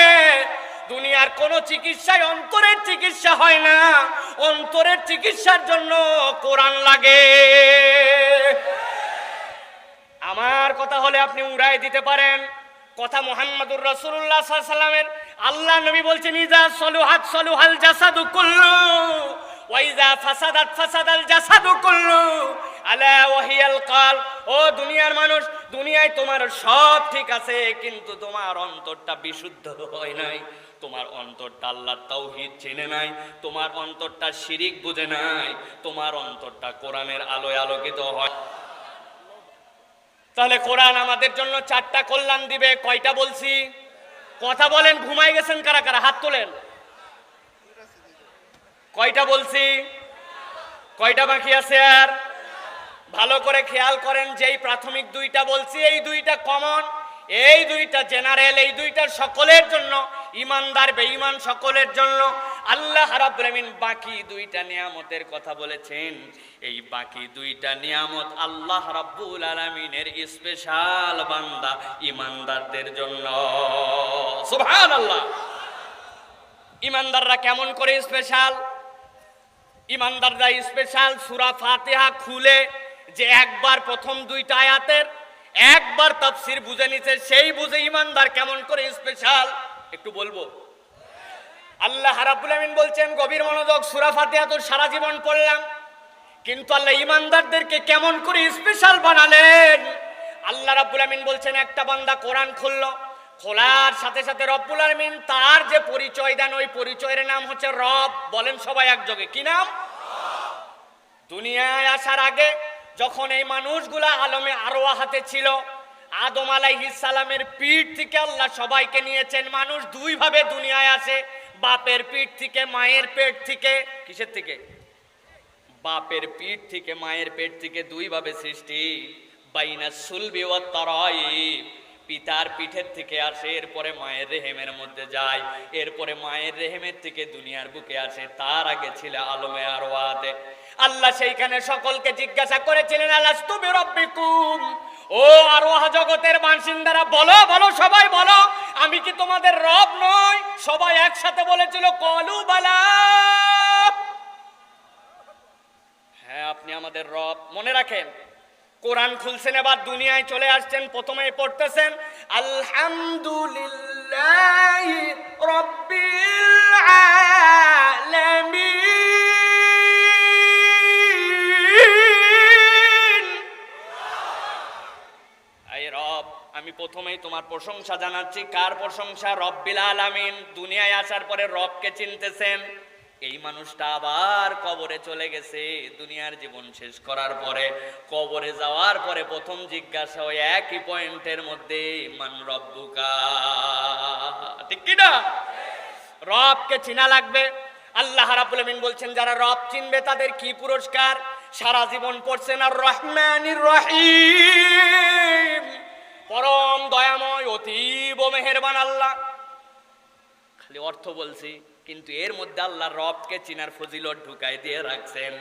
দুনিয়ার কোন চিকিৎসায় অন্তরের চিকিৎসা হয় না, অন্তরের চিকিৎসার জন্য কোরআন লাগে। আমার কথা হলে আপনি উড়াই দিতে পারেন, কথা মুহাম্মদুর রাসূলুল্লাহ সাল্লাল্লাহু আলাইহি ওয়াসাল্লামের। আল্লাহ নবী বলছেন, ইজা সলুহাত সলুহাল জাসাদু কুল্লু ওয়া ইজা ফাসাদাত ফাসাদাল জাসাদু কুল্লু আলা ওয়াহিয়াল কাল। ও দুনিয়ার মানুষ, দুনিয়ায় তোমার সব ঠিক আছে, কিন্তু তোমার অন্তরটা বিশুদ্ধ হয় নাই, তোমার অন্তরটা আল্লাহর তাওহীদ চিনে নাই, তোমার অন্তরটা শিরিক বুঝে নাই, তোমার অন্তরটা কোরআনের আলোয় আলোকিত হয়। তাহলে কোরআন আমাদের জন্য 4টা কল্যাণ দিবে। কয়টা বলছি? কথা বলেন, ঘুমাই গেছেন কারা কারা? হাত তোলেন। কয়টা বলছি? কয়টা বাকি আছে আর? ভালো করে খেয়াল করেন, যেই প্রাথমিক 2টা বলছি, এই 2টা কমন, এই 2টা জেনারেল, এই 2টার সকলের জন্য, ইমানদার বেঈমান সকলের জন্য। আল্লাহ রাব্বুল আমিন বাকি 2টা নিয়ামতের কথা বলেছেন। এই বাকি 2টা নিয়ামত আল্লাহ রাব্বুল আলামিনের স্পেশাল বান্দা ইমানদারদের জন্য। সুবহানাল্লাহ। ইমানদাররা কেমন করে স্পেশাল? ইমানদাররা স্পেশাল সূরা ফাতিহা খুলে যে একবার প্রথম 2টা আয়াতের একবার তাফসীর বুঝে নিছে, সেই বুঝে ইমানদার কেমন করে স্পেশাল একটু বলবো। আল্লাহ রাব্বুল আমিন বলছেন, গভীর মনোযোগ, সূরা ফাতিহা তো সারা জীবন পড়লাম, কিন্তু আল্লাহ ইমানদারদেরকে কেমন করে স্পেশাল বানালেন। আল্লাহ রাব্বুল আমিন বলছেন, একটা বান্দা কোরআন খুললো, খোলার সাথে সাথে রব্বুল আমিন তার যে পরিচয় দেন, ওই পরিচয়ের নাম হচ্ছে রব। বলেন সবাই একযোগে, কি নাম? দুনিয়ায় আসার আগে যখন এই মানুষগুলা আলমে আরওয়াহাতে ছিল, আদম আলাইহিস সালামের পিঠ থেকে আল্লাহ সবাইকে নিয়েছেন। মানুষ দুই ভাবে দুনিয়ায় আসে, বাপের পিঠ থেকে, মায়ের পেট থেকে। কিসের থেকে? বাপের পিঠ থেকে, মায়ের পেট থেকে, দুই ভাবে সৃষ্টি। বাইনা সুলবি ওয়াত তারাইব, পিতার পিঠের থেকে আসে, এরপরে মায়ের রেহেমের মধ্যে যায়, এরপরে মায়ের রেহেমের থেকে দুনিয়ার বুকে আসে। তার আগে ছিল আলমে আরওয়াতে। আল্লাহ সেইখানে সকলকে জিজ্ঞাসা করেছিলেন, আলাস্তু বিরাব্বিকুম, ও আরওয়াহ জগতের বাসিন্দারা বলো, বলো, সবাই বলো, আমি কি তোমাদের রব নই? সবাই একসাথে বলেছিল, কলু বালা, হ্যাঁ আপনি আমাদের রব। মনে রাখেন, কোরআন খুলছেন, এবার দুনিয়ায় চলে আসছেন, প্রথমেই পড়তেছেন আলহামদুলিল্লাহি রাব্বিল আলামিন। এই রব, আমি প্রথমেই তোমার প্রশংসা জানাচ্ছি। কার প্রশংসা? রব্বিল আলামিন। দুনিয়ায় আসার পরে রবকে চিনতেছেন। এই মানুষটা আবার কবরে চলে গেছে। দুনিয়ার জীবন শেষ করার পরে, কবরে যাওয়ার পরে প্রথম জিজ্ঞাসা ওই একই পয়েন্টের মধ্যে, মান রব্বুকা, ঠিক কি না? রবকে চিনা লাগবে। আল্লাহ রাব্বুল আমিন বলছেন, যারা রব চিনবে তাদের কি পুরস্কার? সারা জীবন পড়ছেন আর রহমানির রহিম, পরম দয়াময়, অতীব মেহেরবান আল্লাহ। খালি অর্থ বলছি, কিন্তু এর মধ্যে আল্লাহ রবকে চিনার ফজিলত ঢুকাই দিয়ে রাখছেন।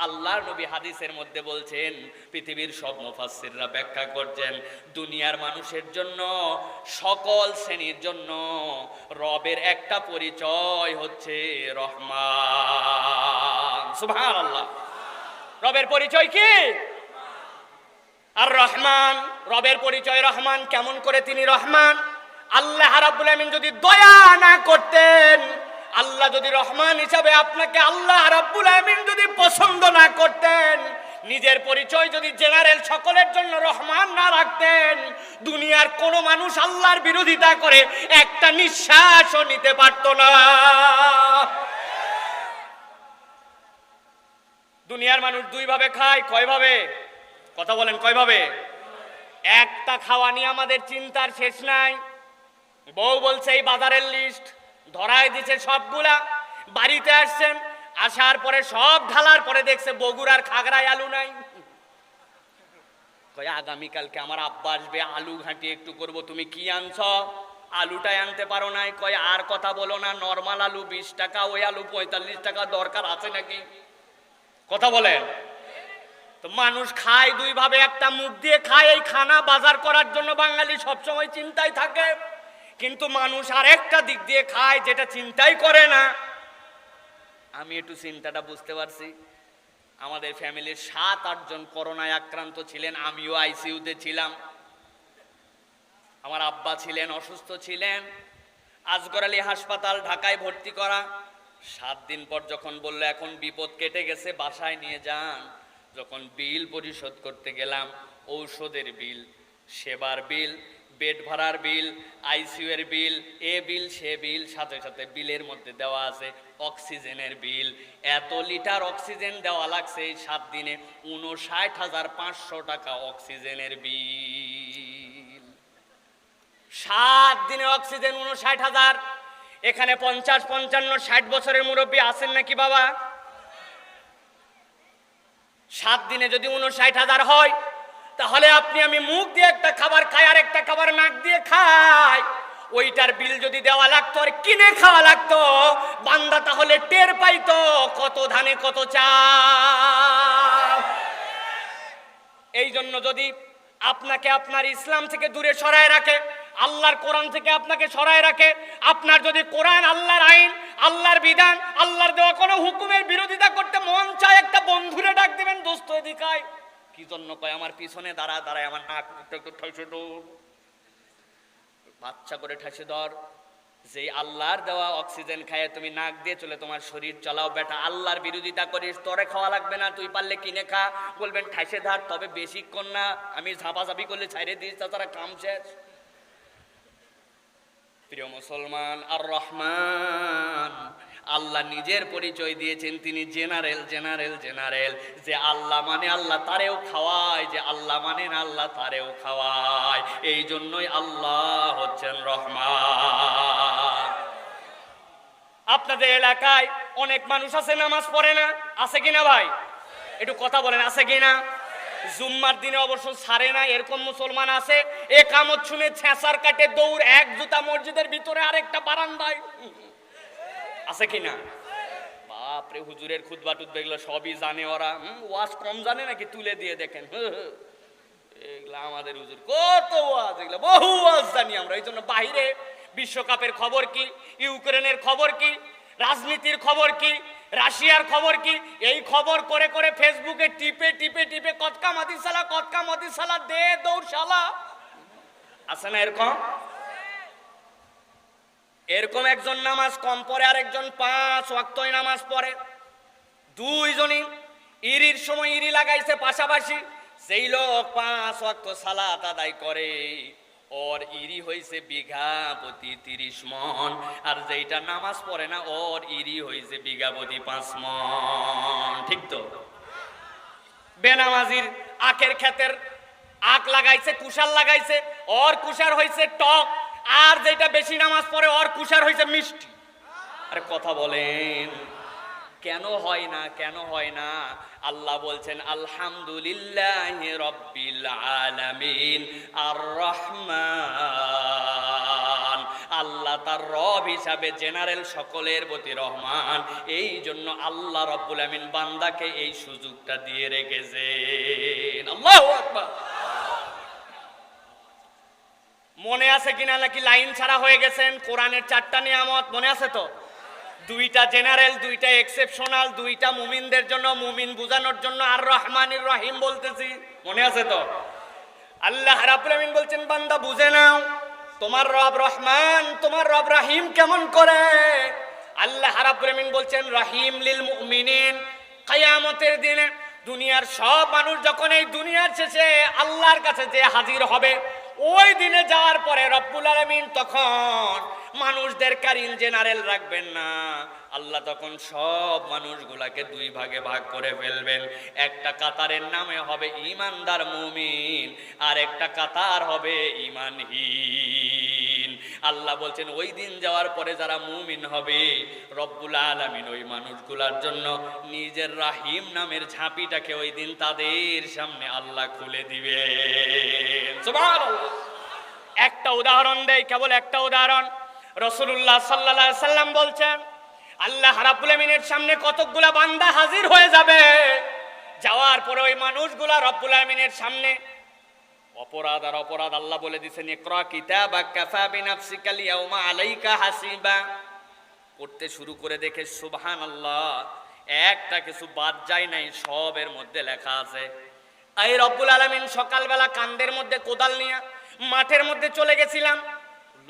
আল্লাহর নবী হাদিসের মধ্যে বলছেন, পৃথিবীর সব মুফাসসিররা ব্যাখ্যা করছেন, দুনিয়ার মানুষের জন্য, সকল শ্রেণীর জন্য রবের একটা পরিচয় হচ্ছে রহমান। সুবহানাল্লাহ। রবের পরিচয় কি? আর রহমান। রবের পরিচয় রহমান। কেমন করে তিনি রহমান? আল্লাহ রাব্বুল আমিন যদি দয়া না করতেন, আল্লাহ যদি রহমান হিসাবে আপনাকে আল্লাহ রাব্বুল আমিন যদি পছন্দ না করতেন, নিজের পরিচয় যদি জেনারেল সকলের জন্য রহমান না রাখতেন, দুনিয়ার কোনো মানুষ আল্লাহর বিরোধিতা করে একটা নিঃশ্বাসও নিতে পারত না। দুনিয়ার মানুষ দুই ভাবে খায়। কয় ভাবে? কথা বলেন, কয় ভাবে? একটা খাওয়া নিয়ে আমাদের চিন্তার শেষ নাই। বউ বলছে এই বাজারের লিস্ট, ধরায় দিছে সবগুলা। বাড়িতে আসছেন, আসার পরে সব ঢালার পরে দেখছে বগুড়ার খাগড়ায় আলু নাই। কয় আগামীকালকে আমার আব্বা আসবে, আলু ঘাঁটি একটু করব, তুমি কি আনছ? আলুটাই আনতে পারো নাই। কয় আর কথা বলো না, নরমাল আলু 20 টাকা, ওই আলু 45 টাকা, দরকার আছে নাকি? কথা বলেন। তো মানুষ খায় দুই ভাবে, একটা মুখ দিয়ে খায়, এই খানা বাজার করার জন্য বাঙালি সবসময় চিন্তায় থাকে। কিন্তু মানুষ আর একটা দিক দিয়ে খায়, যেটা চিন্তাই করে না। আমি একটু চিন্তাটা বুঝতে পারছি। আমাদের ফ্যামিলির 7-8 জন করোনায় আক্রান্ত ছিলেন, আমিও আইসিইউতে ছিলাম। আমার আব্বা ছিলেন, অসুস্থ ছিলেন, আসগর আলী হাসপাতাল ঢাকায় ভর্তি করা। 7 দিন পর যখন বললো এখন বিপদ কেটে গেছে, বাসায় নিয়ে যান, যখন বিল পরিশোধ করতে গেলাম, ঔষধের বিল, সেবার বিল, বেড ভাড়ার বিল, আইসিইউ এর বিল, এ বিল সে বিল, সাথে সাথে বিলের মধ্যে দেওয়া আছে অক্সিজেনের বিল। এত লিটার অক্সিজেন দেওয়া লাগছে এই 7 দিনে, 59,500 টাকা অক্সিজেনের বিল। 7 দিনে অক্সিজেন 59,000। এখানে 50, 55, 60 বছরের মুরব্বী আছেন নাকি বাবা? 7 দিনে যদি 59,000 হয়, তাহলে আপনি আমি মুখ দিয়ে একটা খাবার খাই আর একটা খাবার নাক দিয়ে খাই, ওইটার বিল যদি দেওয়া লাগতো আর কিনে খাওয়া লাগতো, বান্দা তাহলে টের পাইতো কত ধানে কত চাল। এই জন্য যদি আপনাকে আপনার ইসলাম থেকে দূরে সরায় রাখে, আল্লাহর কোরআন থেকে আপনাকে সরায় রাখে, আপনার যদি কোরআন, আল্লাহর আইন, আল্লাহর বিধান, আল্লাহর দেওয়া কোনো হুকুমের বিরোধিতা করতে মন চায়, একটা বন্ধুরে ডাক দিবেন, দোস্ত এদিকে আয়, কি জন্য কয় আমার পিছনে দাঁড়ায় দাঁড়ায় আমার নাক একটু ঠাসে ধর, বাচ্চা করে ঠাসে ধর। যে আল্লাহর দেওয়া অক্সিজেন খায় তুমি নাক দিয়ে চলে তোমার শরীর চালাও, বেটা আল্লাহর বিরোধিতা করিস, তোরে খাওয়া লাগবে না, তুই পারলে কিনে খা। বলবেন ঠাসে ধার, তবে বেশিক্ষণ না, আমি ঝাপাঝাপি করলে ছাইড়ে দিস, তাছাড়া কাম শেষ। প্রিয় মুসলমান, আর রহমান আল্লাহ নিজের পরিচয় দিয়েছেন, তিনি জেনারেল জেনারেল জেনারেল। যে আল্লাহ মানে আল্লাহ তারেও খাওয়ায়, যে আল্লাহ মানে না আল্লাহ তারেও খাওয়ায়। এই জন্যই আল্লাহ হচ্ছেন রহমান। আপনাদের এলাকায় অনেক মানুষ আছে নামাজ পড়ে না, আছে কিনা ভাই? একটু কথা বলেন, আছে কিনা? জুম্মার দিনে অবশ্য ছাড়ে না, এরকম মুসলমান আছে। একামত শুনে ছেঁচার কাটে দৌড়, এক জুতা মসজিদের ভিতরে আরেকটা বারান্দায়, আছে কিনা? বাপরে, হুজুরের খুতবা টুতবা এগুলো সবই জানে ওরা। ওয়াজ কম জানে নাকি? তুলে দিয়ে দেখেন, এগুলা আমাদের হুজুর কত ওয়াজ, এগুলো বহু ওয়াজ জানি আমরা। এই জন্য বাহিরে বিশ্বকাপের খবর কি, ইউক্রেনের খবর কি, রাজনীতির খবর কি, রাশিয়ার খবর কি, এই খবর করে করে ফেসবুকে টিপে টিপে টিপে কতকা মদি সালা দে দৌড় শালা, আছে না এরকম? এরকম একজন নামাজ কম পড়ে, আরেকজন 5 ওয়াক্তই নামাজ পড়ে। দুইজনই ইরির সময় ইরি লাগাইছে পাশাপাশি। যেই লোক 5 ওয়াক্ত সালাত আদায় করে ওর ইরি হইছে বিঘা প্রতি 30 মণ, আর যেইটা নামাজ পড়ে না ওর ইরি হইছে বিঘা প্রতি 5 মণ। ঠিক তো? বেনামাজির আখের ক্ষেতের আখ লাগাইছে, কুশার লাগাইছে, ওর কুশার হইছে টক, আর যেটা বেশি নামাজ পড়ে ওর কুশার হইছে মিষ্টি। আরে কথা বলেন, কেন হয় না? কেন হয় না? আল্লাহ বলছেন আলহামদুলিল্লাহি রাব্বিল আলামিন আর রহমান। আল্লাহ তার রব হিসাবে জেনারেল, সকলের প্রতি রহমান। এই জন্য আল্লাহ রাব্বুল আমিন বান্দাকে এই সুযোগটা দিয়ে রেখেছেন। আল্লাহু আকবার। মনে আছে কিনা নাকি লাইন ছাড়া হয়ে গেছেন? কোরআনের 4টা নিয়ামত মনে আছে তো? 2টা জেনারেল, 2টা এক্সেপশনাল, 2টা মুমিনদের জন্য, মুমিন বুঝানোর জন্য আর রহমানির রহিম বলতেছি, মনে আছে তো? আল্লাহ রাব্বুল আমিন বলছেন বান্দা বুঝে নাও, তোমার রব রহমান, তোমার রব রহিম কেমন করে। আল্লাহ রাব্বুল আমিন বলছেন রহিম লিল মুমিনিন। কিয়ামতের দিনে দুনিয়ার সব মানুষ যখন এই দুনিয়ার শেষে আল্লাহর কাছে যে হাজির হবে, ওই দিনে যাওয়ার পরে রব্বুল আলামিন তখন মানুষদের কারিন জেনারেল রাখবেন না। আল্লাহ তখন সব মানুষগুলাকে 2 ভাগে ভাগ করে ফেলবেন। একটা কাতারের নামে হবে ঈমানদার মুমিন, আর একটা কাতার হবে ঈমানহীন। আল্লাহ বলছেন ওই দিন যাওয়ার পরে যারা মুমিন হবে, রব্বুল আলামিন ওই মানুষগুলার জন্য নিজের রাহিম নামের ঝাঁপিটাকে ওই দিন তাদের সামনে আল্লাহ খুলে দিবেন। সুবহানাল্লাহ। একটা উদাহরণ দেই, কেবল একটা উদাহরণ। রাসূলুল্লাহ সাল্লাল্লাহু আলাইহি সাল্লাম বলছেন আল্লাহ রাব্বুল আমিনের সামনে কতকগুলা বান্দা হাজির হয়ে যাবে। যাওয়ার পরে ওই মানুষগুলা রব্বুল আমিনের সামনে অপরাধ আর অপরাধ আল্লাহ বলে দিয়েছেন ইকরা কিতাবাক কাফা বিনাফসিকাল ইয়াউমা আলাইকা হাসিবা। পড়তে শুরু করে দেখে সুবহানাল্লাহ, একটা কিছু বাদ যায় নাই, সবের মধ্যে লেখা আছে। এই রব্বুল আলামিন সকালবেলা কান্দের মধ্যে কোদাল নিয়ে মাঠের মধ্যে চলে গেছিলাম।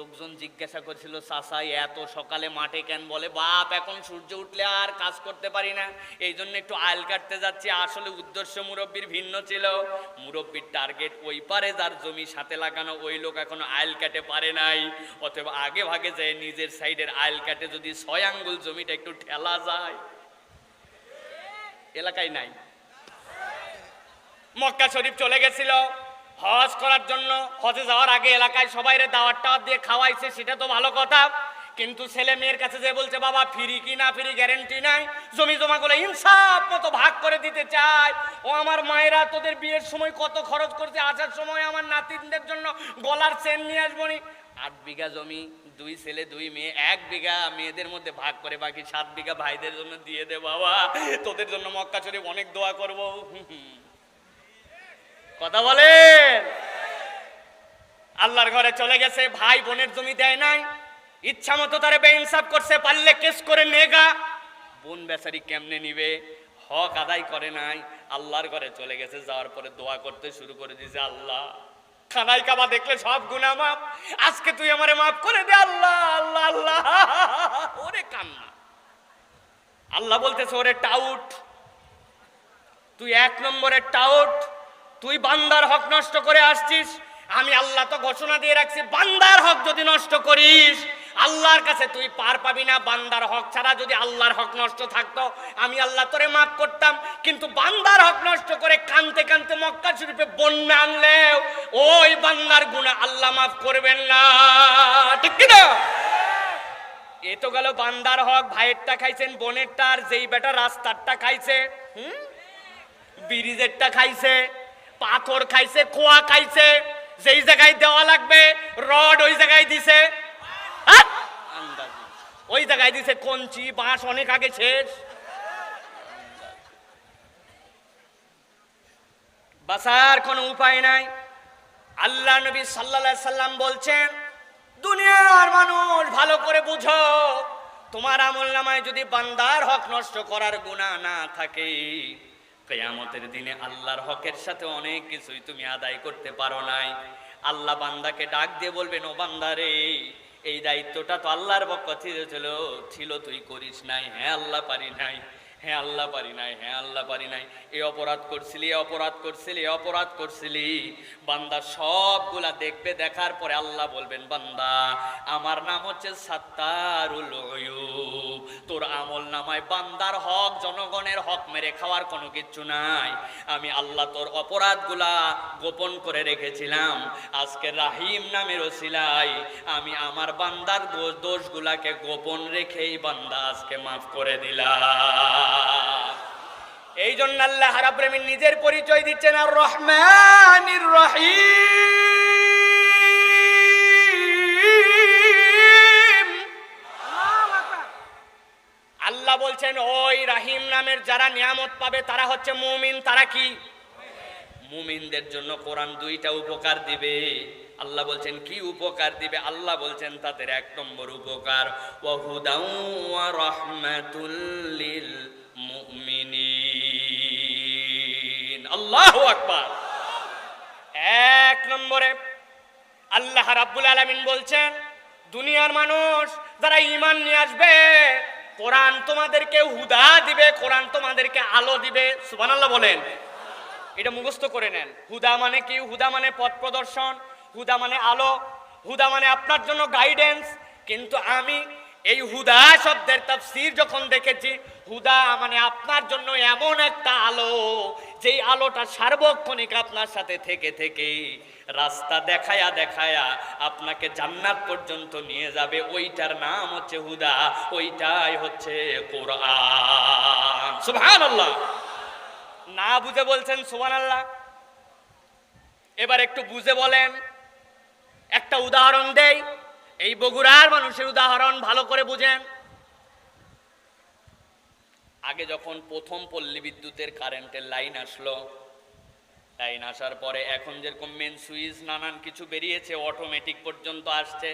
লোকজন জিজ্ঞাসা করছিল চাচা এত সকালে মাঠে কেন? বলে বাপ এখন সূর্য উঠলে আর কাজ করতে পারি না, এই জন্য একটু আইল কাটতে যাচ্ছি। আসলে উদ্দেশ্য মুরব্বীর ভিন্ন ছিল। মুরব্বীর টার্গেট ওই পারে যার জমি সাথে লাগানো, ওই লোক এখনো আইল কাটে পারে নাই। অথবা আগে ভাগে যায় নিজের সাইডের আইল কাটে যদি 6 আঙ্গুল জমিটা একটু ঠেলা যায়। এলাকায় নাই। মক্কা শরীফ চলে গেছিল হজ করার জন্য। হজে যাওয়ার আগে এলাকায় সবাইরে দাওয়াত টাওয়াত দিয়ে খাওয়াইছে, সেটা তো ভালো কথা। কিন্তু ছেলে মেয়ের কাছে যে বলছে বাবা ফ্রি কি না ফ্রি গ্যারেন্টি নাই, জমি জমা গুলো ইনসাফ মতো ভাগ করে দিতে চায়। ও আমার মায়েরা তোদের বিয়ের সময় কত খরচ করছে, আসার সময় আমার নাতিনদের জন্য গলার চেন নিয়ে আসবো নি। 8 বিঘা জমি, 2 ছেলে 2 মেয়ে, 1 বিঘা মেয়েদের মধ্যে ভাগ করে বাকি 7 বিঘা ভাইদের জন্য দিয়ে দে বাবা, তোদের জন্য মক্কা শরীফ অনেক দোয়া করবো। কথা বলেন। আল্লাহর ঘরে চলে গেছে, ভাই বোনের জমি দেয় নাই, ইচ্ছা মতো তারে বেইনসাফ করছে, পারলে কেস করে নেগা। বোন বেচারি কেমনে নিবে? হক আদায় করে নাই, আল্লাহর ঘরে চলে গেছে, যাওয়ার পরে দোয়া করতে শুরু করে দিয়েছে, আল্লাহ খানায় কাবা দেখলে সব গুনাহ মাফ, আজকে তুই আমারে মাফ করে দে আল্লাহ আল্লাহ আল্লাহ। ওরে কান্না। আল্লাহ বলতেছে, ওরে টাউট, তুই 1 নম্বরের টাউট, তুই বান্দার হক নষ্ট করে আসছিস। আমি আল্লাহ তো ঘোষণা দিয়ে রাখছি, বান্দার হক যদি নষ্ট করিস আল্লাহর কাছে তুই পার পাবি না। বান্দার হক ছাড়া যদি আল্লাহর হক নষ্ট থাকতো আমি আল্লাহ তোরে মাফ করতাম, কিন্তু বান্দার হক নষ্ট করে কানতে কানতে মক্কা শরীফে বন্যা আনলেও ওই বান্দার গুনাহ আল্লাহ মাফ করবেন না, ঠিক কি না? এ তো গেল বান্দার হক। ভাইয়েরটা খাইছেন, বোনেরটা, আর যেই বেটা রাস্তারটা খাইছে, ব্রিজেরটা খাইছে, পাথর খাইছে, খোয়া খাইছে, যেই জায়গায় দেওয়া লাগবে রড ওই জায়গায় দিছে, ওই জায়গায় দিছে কঞ্চি বাঁশ অনেক আগে শেষ। বাঁচার কোনো উপায় নাই। আল্লাহ নবী সাল্লাল্লাহু আলাইহি সাল্লাম বলছেন, দুনিয়ার মানুষ ভালো করে বুঝো, তোমার আমলনামায় যদি বান্দার হক নষ্ট করার গুনাহ না থাকে, কিয়ামতের দিনে আল্লাহর হকের সাথে অনেক কিছুই তুমি আদায় করতে পারো নাই। আল্লাহ বান্দাকে ডাক দিয়ে বলবেন, ও বান্দা রে, এই দায়িত্বটা তো আল্লাহর পক্ষ থেকে ছিল, তুই করিস নাই। হ্যাঁ আল্লাহ পারি নাই, হ্যাঁ আল্লাহ পারি নাই, হ্যাঁ আল্লাহ পারি নাই, এই অপরাধ করছিলি, এই অপরাধ করছিলি, এই অপরাধ করছিলি। বান্দা সবগুলা দেখবে, দেখার পরে আল্লাহ বলবেন, বান্দা আমার নাম হচ্ছে সাত্তারুল উয়ুব, তোর আমল নামায় বান্দার হক, জনগণের হক মেরে খাওয়ার কোনো কিচ্ছু নাই। আমি আল্লাহ তোর অপরাধগুলা গোপন করে রেখেছিলাম, আজকে রাহিম নামের ওসিলায় আমি আমার বান্দার দোষগুলাকে গোপন রেখেই বান্দা আজকে মাফ করে দিলাম। এই জন্য আল্লাহ রাব্বুল আলামিন নিজের পরিচয় দিচ্ছেন আর রহমানির রহিম। আল্লাহ বলছেন, ওই রাহিম নামের যারা নিয়ামত পাবে তারা হচ্ছে মুমিন। তারা কি? মুমিনদের জন্য কোরআন 2টা উপকার দিবে। আল্লাহ বলছেন কি উপকার দিবে? আল্লাহ বলছেন তাদের 1 নম্বর উপকার, ওয়া হুদাউ ওয়া রাহমাতুল লিল মুমিনিন। আল্লাহু আকবার। 1 নম্বরে আল্লাহ রাব্বুল আলামিন বলছেন, দুনিয়ার মানুষ যারা ঈমান নিয়ে আসবে, কোরআন তোমাদেরকে হুদা দিবে, কোরআন তোমাদেরকে আলো দিবে। সুবহানাল্লাহ বলেন। এটা মুখস্থ করে নেন। হুদা মানে কি? হুদা মানে পথ প্রদর্শন, হুদা মানে আলো, হুদা মানে আপনার জন্য গাইডেন্স। কিন্তু আমি এই হুদা শব্দের তাফসীর যখন দেখেছি, হুদা মানে আপনার জন্য এমন একটা আলো, যেই আলোটা সার্বক্ষণিক আপনার সাথে থেকে থেকে রাস্তা দেখায়া দেখায়া আপনাকে জান্নাত পর্যন্ত নিয়ে যাবে। ওইটার নাম হচ্ছে হুদা, ওইটাই হচ্ছে কোরআন। সুবহানাল্লাহ। না বুঝে বলছেন সুবহানাল্লাহ। এবার একটু বুঝে বলেন। একটা উদাহরণ দেই, এই বগুড়ার মানুষের উদাহরণ ভালো করে বুঝেন। আগে যখন প্রথম পল্লী বিদ্যুতের কারেন্টের লাইন আসলো, লাইন আসার পরে এখন যেরকম মেন সুইচ নানান কিছু বেরিয়েছে, অটোমেটিক পর্যন্ত আসছে,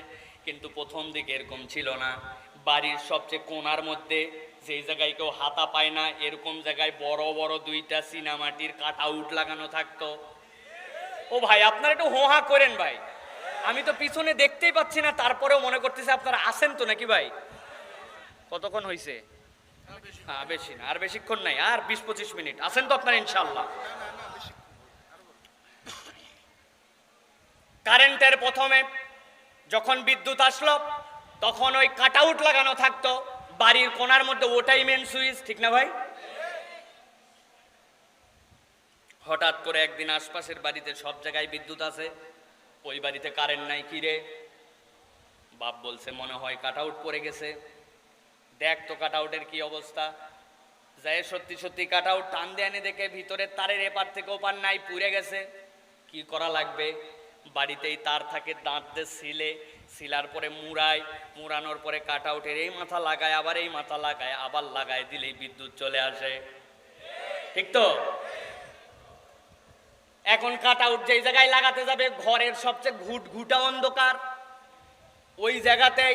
কিন্তু প্রথম দিকে এরকম ছিল না। বাড়ির সবচেয়ে কোণার মধ্যে যেই জায়গায় কেউ হাতা পায় না, এরকম জায়গায় বড় বড় 2টা চীনামাটির কাট আউট লাগানো থাকতো। ও ভাই, আপনারা একটু হোহা করেন ভাই, আমি তো পিছনে দেখতেই পাচ্ছি না, তারপরেও মনে করতেছে আপনারা আসেন তো নাকি ভাই? কতক্ষণ হয়েছে? হ্যাঁ, বেশি না, আর বেশিক্ষণ নাই, আর 20-25 মিনিট আসেন তো আপনারা ইনশাআল্লাহ। কারেন্টের প্রথমে যখন বিদ্যুৎ আসলো, তখন ওই কাট আউট লাগানো থাকতো বাড়ির কোণার মধ্যে, ওটাই মেন সুইচ, ঠিক না ভাই? হঠাৎ করে একদিন আশপাশের বাড়িতে সব জায়গায় বিদ্যুৎ আছে, ওই বাড়িতে কারেন্ট নাই। কি রে? বাপ বলছে মনে হয় কাট আউট পড়ে গেছে, দেখ তো কাট আউটের কি অবস্থা। যায় সত্যি সত্যি কাট আউট টান দিয়ে এনে দেখে ভিতরের তারের এপার থেকে ওপার নাই, পুড়ে গেছে। কি করা লাগবে? বাড়িতেই তার থাকে, দাঁত দিয়ে সিলে, সিলার পরে মুড়ায়, মুড়ানোর পরে কাট আউটের এই মাথা লাগায়, আবার এই মাথা লাগায়, আবার লাগায় দিলেই বিদ্যুৎ চলে আসে, ঠিক তো? এখন কাট আউট যেই জায়গায় লাগাতে যাবে, ঘরের সবচেয়ে ঘুটঘুটা অন্ধকার, ওই জায়গাতেই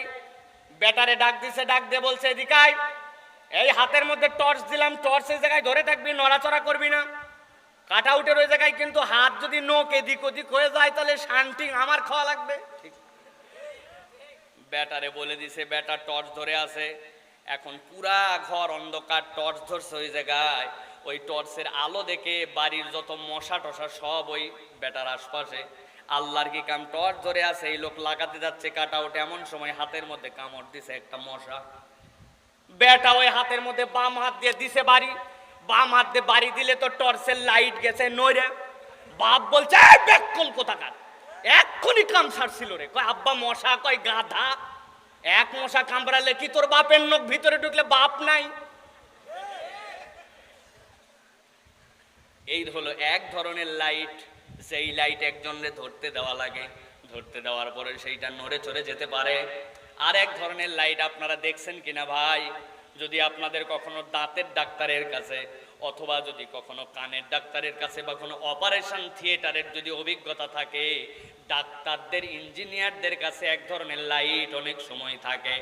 ব্যাটারে ডাক দিছে, ডাক দিয়ে বলছে, এদিকে আয়, এই হাতের মধ্যে টর্চ দিলাম, টর্চের জায়গায় ধরে থাকবি, নড়াচড়া করবি না। কাট আউটের ওই জায়গায় কিন্তু হাত যদি নোক এদিক ওদিক হয়ে যায় তাহলে শান্তি আমার খাওয়া লাগবে। ঠিক ব্যাটারে বলে দিছে, ব্যাটার টর্চ ধরে আছে, এখন পুরা ঘর অন্ধকার, টর্চ ধরছে ওই জায়গায়, ওই টর্চের আলো দেখে বাড়ির যত মশা টশা সব ওই ব্যাটার আশপাশে। আল্লাহর কি কাম, টর্চ ধরে আছে, এই লোক লাগাতে যাচ্ছে কাট আউট, এমন সময় হাতের মধ্যে কামড় দিছে একটা মশা। বেটা ওই হাতের মধ্যে বাম হাত দিয়ে দিছে বাড়ি, বাম হাত দিয়ে বাড়ি দিলে তো টর্চের লাইট গেছে নইরে। বাপ বলছে বেকল কোথাকার, এক্ষুনি কাম ছাড়ছিল রে। কয় আব্বা মশা, কয় গাধা, এক মশা কামড়ালে কি তোর বাপের নখ ভিতরে ঢুকলে বাপ নাই? এই হলো এক ধরনের লাইট, সেই লাইট একজনকে ধরতে দেওয়া লাগে, ধরতে দেওয়ার পরে সেইটা নড়ে চড়ে যেতে পারে। আর এক ধরনের লাইট আপনারা দেখছেন কিনা ভাই, যদি আপনাদের কখনো দাঁতের ডাক্তারের কাছে অথবা যদি কখনো কানের ডাক্তারের কাছে বা কোনো অপারেশন থিয়েটারের যদি অভিজ্ঞতা থাকে, ডাক্তারদের ইঞ্জিনিয়ারদের কাছে এক ধরনের লাইট অনেক সময় থাকে।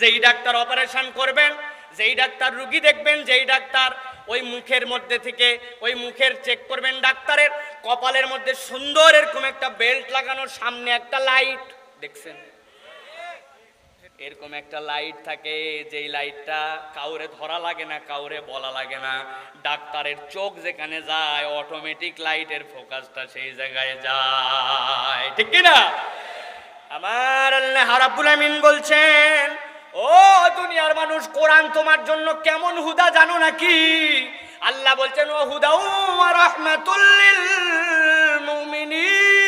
যেই ডাক্তার অপারেশন করবেন, যেই ডাক্তার রুগী দেখবেন, যেই ডাক্তার ওই মুখের মধ্যে থেকে ওই মুখের চেক করবেন, ডাক্তারের কপালের মধ্যে সুন্দর এরকম একটা বেল্ট লাগানো, সামনে একটা লাইট দেখছেন, এরকম একটা লাইট থাকে, যেই লাইটটা কাউরে ধরা লাগে না, কাউরে বলা লাগে না, ডাক্তারের চোখ যেখানে যায় অটোমেটিক লাইটের ফোকাসটা সেই জায়গায় যায়, ঠিক কিনা? আমার আল্লাহ রাব্বুল আমিন বলছেন, ও দুনিয়ার মানুষ, কোরআন তোমার জন্য কেমন হুদা জানো নাকি? আল্লাহ বলছেন, ও হুদা ওয়া রাহমাতুল লিল মুমিনিন।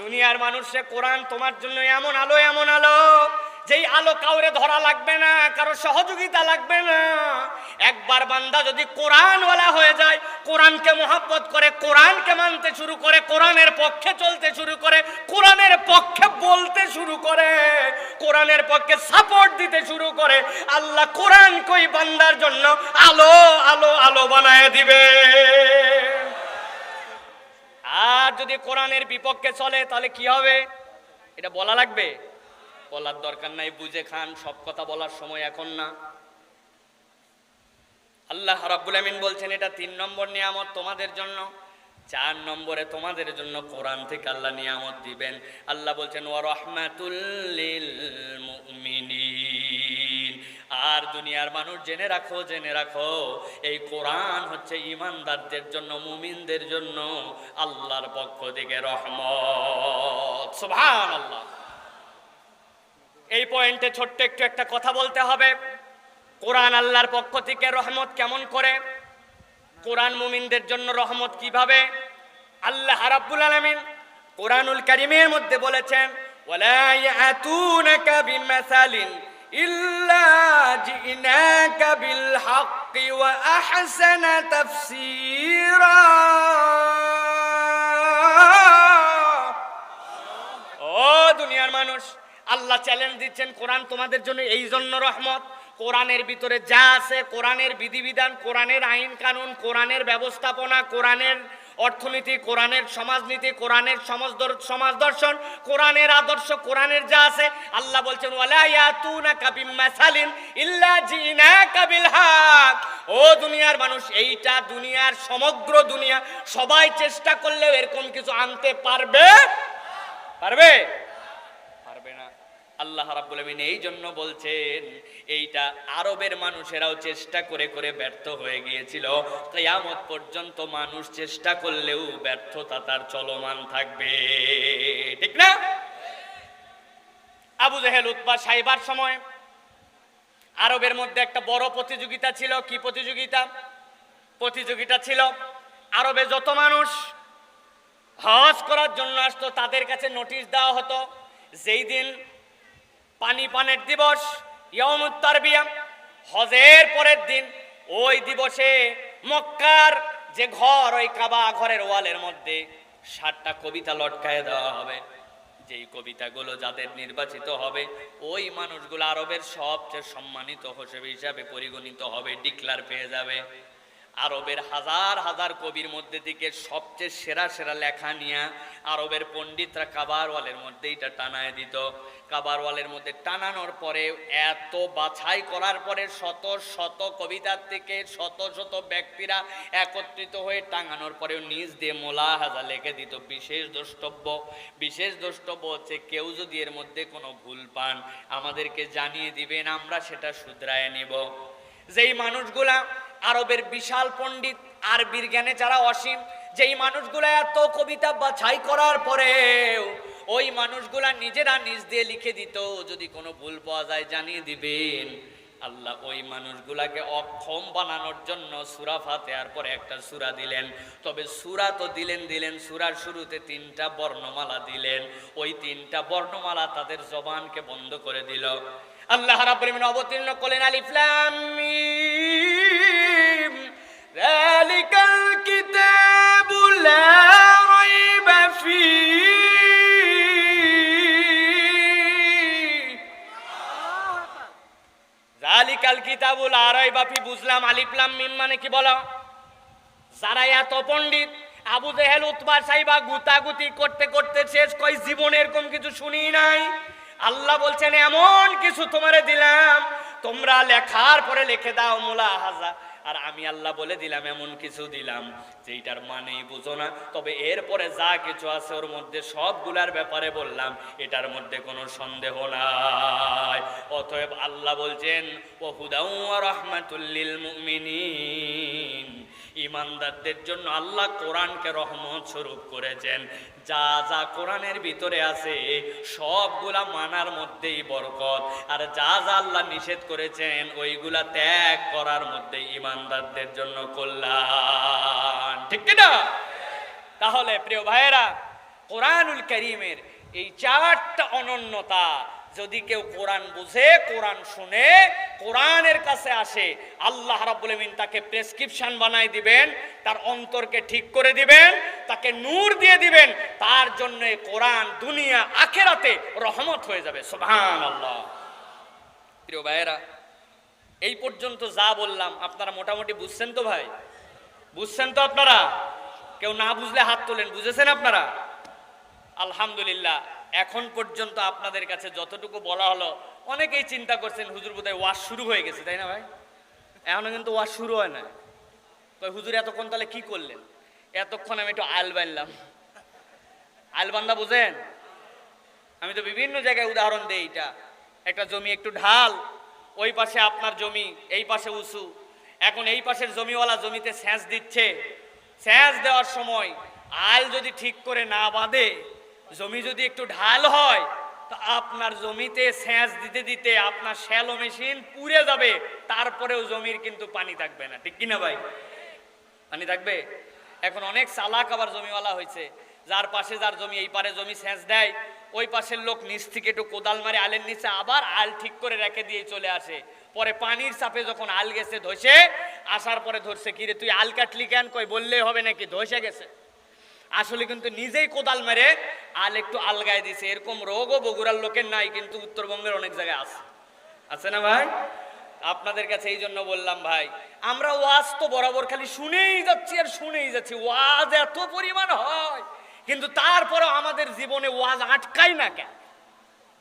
দুনিয়ার মানুষে কোরআন তোমার জন্য এমন আলো, এমন আলো, যেই আলো কাউরে ধরা লাগবে না, কারো সহযোগিতা লাগবে না। একবার বান্দা যদি কোরআনওয়ালা হয়ে যায়, কোরআনকে মহব্বত করে, কোরআনকে মানতে শুরু করে, কোরআনের পক্ষে চলতে শুরু করে, কোরআনের পক্ষে বলতে শুরু করে, কোরআনের পক্ষে সাপোর্ট দিতে শুরু করে, আল্লাহ কোরআন কই বান্দার জন্য আলো আলো আলো বানায় দিবে। আর যদি কোরআনের বিপক্ষে চলে তাহলে কি হবে এটা বলা লাগবে? বলার দরকার নাই, বুঝে খান, সব কথা বলার সময় এখন না। আল্লাহ রাব্বুল আমিন বলছেন, এটা 3 নম্বর নিয়ামত তোমাদের জন্য। 4 নম্বরে তোমাদের জন্য কোরআন থেকে আল্লাহ নিয়ামত দিবেন। আল্লাহ বলছেন, ওয়া রাহমাতুল লিল মুমিনিন। আর দুনিয়ার মানুষ জেনে রাখো, জেনে রাখো, এই কোরআন হচ্ছে ঈমানদারদের জন্য, মুমিনদের জন্য আল্লাহর পক্ষ থেকে রহমত। সুবহানাল্লাহ। এই পয়েন্টে ছোট্ট একটু একটা কথা বলতে হবে। কোরআন আল্লাহর পক্ষ থেকে রহমত কেমন করে? কোরআন মুমিনদের জন্য রহমত কিভাবে? আল্লাহ রাব্বুল আলামিন কোরআনুল কারীমের মধ্যে বলেছেন, ওয়ালা ইয়াতুনাকা বিমাসালিন ইল্লা জিনাকা বিল হাক্কি ওয়া আহসানা তাফসীরা। ও দুনিয়ার মানুষ, আল্লাহ চ্যালেঞ্জ দিচ্ছেন, কোরআন তোমাদের জন্য এই জন্য রহমত, কোরআনের ভিতরে যা আছে, কোরআনের বিধিবিধান, কোরআনের আইন কানুন, কোরআনের ব্যবস্থাপনা, কোরআনের অর্থনীতি, কোরআনের সমাজনীতি, কোরআনের সমাজ দর্শন, কোরআনের আদর্শ, কোরআনের যা আছে, আল্লাহ বলছেন, ওয়ালা ইয়াতুনাকা বিমাসালিন ইল্লা জিনাকা বিল হক। ও দুনিয়ার মানুষ, এইটা দুনিয়ার সমগ্র দুনিয়া সবাই চেষ্টা করলেও এরকম কিছু আনতে পারবে? পারবে? পারবে না। আল্লাহ রাব্বুল আমিন এই জন্য বলছেন, এইটা আরবের মানুষেরাও চেষ্টা করে করে ব্যর্থ হয়ে গিয়েছিল। কিয়ামত পর্যন্ত মানুষ চেষ্টা করলেও ব্যর্থতা তার চলমান থাকবে, ঠিক না? আবু জেহেল, উতবা, সাইবার সময় আরবের মধ্যে একটা বড় প্রতিযোগিতা ছিল। কি প্রতিযোগিতা? প্রতিযোগিতা ছিল আরবে যত মানুষ হজ করার জন্য আসতো তাদের কাছে নোটিশ দেওয়া হতো, যেই দিন পানের দিবস, ইয়াউমুত তারবিয়া, হজের পরের দিন, ওই দিবসে মক্কার যে ঘর, ওই কাবা ঘরের ওয়ালের মধ্যে 7টা কবিতা লটকায় দেওয়া হবে। যেই কবিতাগুলো যাদের নির্বাচিত হবে, ওই মানুষগুলো আরবের সবচেয়ে সম্মানিত হিসেবে পরিগণিত হবে, ডিক্লার পেয়ে যাবে। আরবের হাজার হাজার কবির মধ্যে থেকে সবচেয়ে সেরা সেরা লেখা নিয়ে আরবের পণ্ডিতরা কাবার ওয়ালের মধ্যে এটা টানায় দিত। কাবার ওয়ালের মধ্যে টানানোর পরে এত বাছাই করার পরে শত শত কবিতার থেকে শত শত ব্যক্তিরা একত্রিত হয়ে টাঙানোর পরেও নিজ দিয়ে মোলাহাজা লিখে দিত। বিশেষ দ্রষ্টব্য হচ্ছে কেউ যদি এর মধ্যে কোনো ভুল পান আমাদেরকে জানিয়ে দিবেন, আমরা সেটা শুধরায় নিব। যেই মানুষগুলা আরবের বিশাল পণ্ডিত, আরবির জ্ঞানে যারা অসীম, যেই মানুষগুলা এত কবিতা বাছাই করার পরেও ওই মানুষগুলা নিজেরা নিজ দিয়ে লিখে দিত, যদি কোনো ভুল পাওয়া যায় জানিয়ে দিবেন। আল্লাহ ওই মানুষগুলাকে অক্ষম বানানোর জন্য সূরা ফাতিহার পরে একটা সূরা দিলেন। তবে সূরা তো দিলেন, সূরার শুরুতে 3টা বর্ণমালা দিলেন। ওই 3টা বর্ণমালা তাদের জবানকে বন্ধ করে দিল। আল্লাহ রাব্বুল আলামিন অবতীর্ণ করলেন আলিফ লাম মিম যালিকাল কিতাবু লা রাইবা ফীহি। যালিকাল কিতাবু লা রাইবা ফীহি বুঝলাম। আলিফ লাম মিম মানে কি বলো? যারা এত পণ্ডিত, আবু জেহেল উতবা সাইবা গুতাগুতি করতে করতে শেষ কই জীবনে এরকম কিছু শুনি নাই। আল্লাহ বলছেন এমন কিছু তোমারে দিলাম, তোমরা লেখার পরে লিখে দাও মুলাহাজা। আর আমি আল্লাহ বলে দিলাম এমন কিছু দিলাম যেটার মানেই বুঝো না, তবে এরপরে যা কিছু আছে ওর মধ্যে সবগুলার ব্যাপারে বললাম, এটার মধ্যে কোনো সন্দেহ নাই। অতএব আল্লাহ বলছেন ওয়া ওয়া রাহমাতুল লিল মুমিনিন, ঈমানদারদের জন্য আল্লাহ কোরআনকে রহমত স্বরূপ করেছেন। যা যা কোরআনের ভিতরে আছে সবগুলা মানার মধ্যেই বরকত, আর যা যা আল্লাহ নিষেধ করেছেন ওইগুলা ত্যাগ করার মধ্যে ঈমানদারদের জন্য কল্যাণ। ঠিক কি না? তাহলে প্রিয় ভাইয়েরা, কোরআনুল কারীমের এই 4টা অনন্যতা যদি কেউ কোরআন বুঝে, কোরআন শুনে, কোরআনের কাছে আসে, আল্লাহ রাব্বুল আমিন তাকে প্রেসক্রিপশন বানাই দিবেন, তার অন্তরকে ঠিক করে দিবেন, তাকে নূর দিয়ে দিবেন। তার জন্য কোরআন দুনিয়া আখিরাতে রহমত হয়ে যাবে। সুবহানাল্লাহ। প্রিয় ভাইয়েরা, এই পর্যন্ত যা বললাম আপনারা মোটামুটি বুঝছেন তো? ভাই বুঝছেন তো? আপনারা কেউ না বুঝলে হাত তোলেন। বুঝেছেন আপনারা? আলহামদুলিল্লাহ। এখন পর্যন্ত আপনাদের কাছে যতটুকু বলা হলো, অনেকেই চিন্তা করছেন হুজুর বোধহয় ওয়াজ শুরু হয়ে গেছে, তাই না ভাই? এখনো কিন্তু ওয়াজ শুরু হয় না। তো হুজুর এতক্ষণ তাহলে কি করলেন? এতক্ষণ আমি একটু আল বানলাম। আল বান্দা বুঝেন? আমি তো বিভিন্ন জায়গায় উদাহরণ দেই। এটা একটা জমি একটু ঢাল, ওই পাশে আপনার জমি, এই পাশে উঁচু। এখন এই পাশের জমিওয়ালা জমিতে সেচ দিচ্ছে। সেচ দেওয়ার সময় আল যদি ঠিক করে না বাঁধে, জমি যদি একটু ঢাল হয়, তো আপনার জমিতে সেচ দিতে দিতে আপনার শ্যালো মেশিন পুড়ে যাবে, তারপরেও জমির কিন্তু পানি থাকবে না। ঠিক কিনা ভাই? পানি থাকবে। এখন অনেক চালাক আবার জমিওয়ালা হয়েছে, যার পাশে যার জমি, এই পারে জমি সেচ দেয়, ওই পাশের লোক নিচ থেকে একটু কোদাল মারে আলের নিচে আবার আল ঠিক করে রেখে দিয়ে চলে আসে। পরে পানির চাপে যখন আল গেছে ধসে আসার পরে ধরছে, কিরে তুই আল কাটলি কেন? কই বললেই হবে নাকি, ধসে গেছে। আসলে কিন্তু নিজেই কোদাল মেরে আল একটু আলগায় দিছে। এরকম রোগও বগুড়ার লোকের নাই, কিন্তু উত্তরবঙ্গের অনেক জায়গায় আছে। আছে না ভাই? আপনাদের কাছে এই জন্য বললাম ভাই, আমরা ওয়াজ তো বরাবর খালি শুনেই যাচ্ছি আর শুনেই যাচ্ছি। ওয়াজ এত পরিমাণ হয়, কিন্তু তারপরেও আমাদের জীবনে ওয়াজ আটকাই না কেন?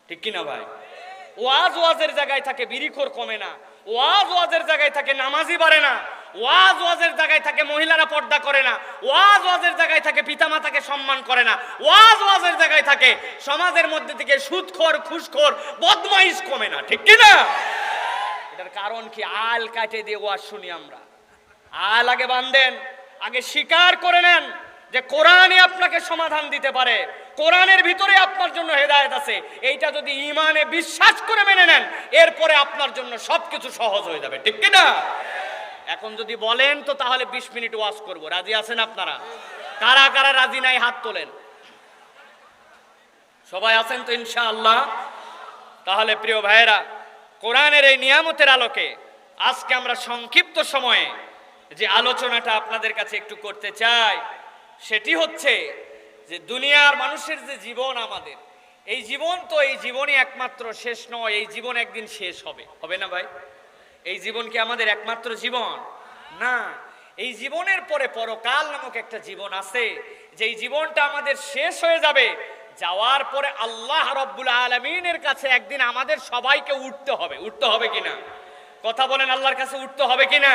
ঠিক কিনা ভাই? ওয়াজের জায়গায় থাকে বিড়িখোর কমে না, ওয়াজের জায়গায় থাকে নামাজি বাড়ে না, ওয়াজের জায়গায় থাকে মহিলারা পর্দা করে না, ওয়াজের জায়গায় থাকে পিতামাতাকে সম্মান করে না, ওয়াজের জায়গায় থাকে সমাজের মধ্যে থেকে সুদখোর ঘুষখোর বদমাইশ কমে না। ঠিক কি না? এটার কারণ কি? আল কাটে দিয়ে ওয়াজ শুনি আমরা। আল আগে বাঁধেন, আগে স্বীকার করে নেন যে কোরআনই আপনাকে সমাধান দিতে পারে, কোরআনের ভিতরে আপনার জন্য হেদায়েত আছে। এইটা যদি ঈমানে বিশ্বাস করে মেনে নেন, এরপরে আপনার জন্য সবকিছু সহজ হয়ে যাবে। ঠিক কি না? এখন যদি বলেন তো তাহলে 20 মিনিট ওয়াজ করব। রাজি আছেন আপনারা? কারা কারা রাজি নাই হাত তোলেন। সবাই আছেন তো ইনশাআল্লাহ? তাহলে প্রিয় ভাইয়েরা, কোরআনের এই নিয়ামতের আলোকে আজকে আমরা সংক্ষিপ্ত সময়ে যে আলোচনাটা আপনাদের কাছে একটু করতে চাই, সেটি হচ্ছে যে দুনিয়ার মানুষের যে জীবন, আমাদের এই জীবন, তো এই জীবনই একমাত্র শেষ নয়। এই জীবন একদিন শেষ হবে, হবে না ভাই? এই জীবন কি আমাদের একমাত্র জীবন? না, এই জীবনের পরে পরকাল নামক একটা জীবন আছে, যেই জীবনটা আমাদের শেষ হয়ে যাবে। যাওয়ার পরে আল্লাহ রাব্বুল আলামিনের কাছে একদিন আমাদের সবাইকে উঠতে হবে। উঠতে হবে কিনা? কথা বলেন, আল্লাহর কাছে উঠতে হবে কিনা?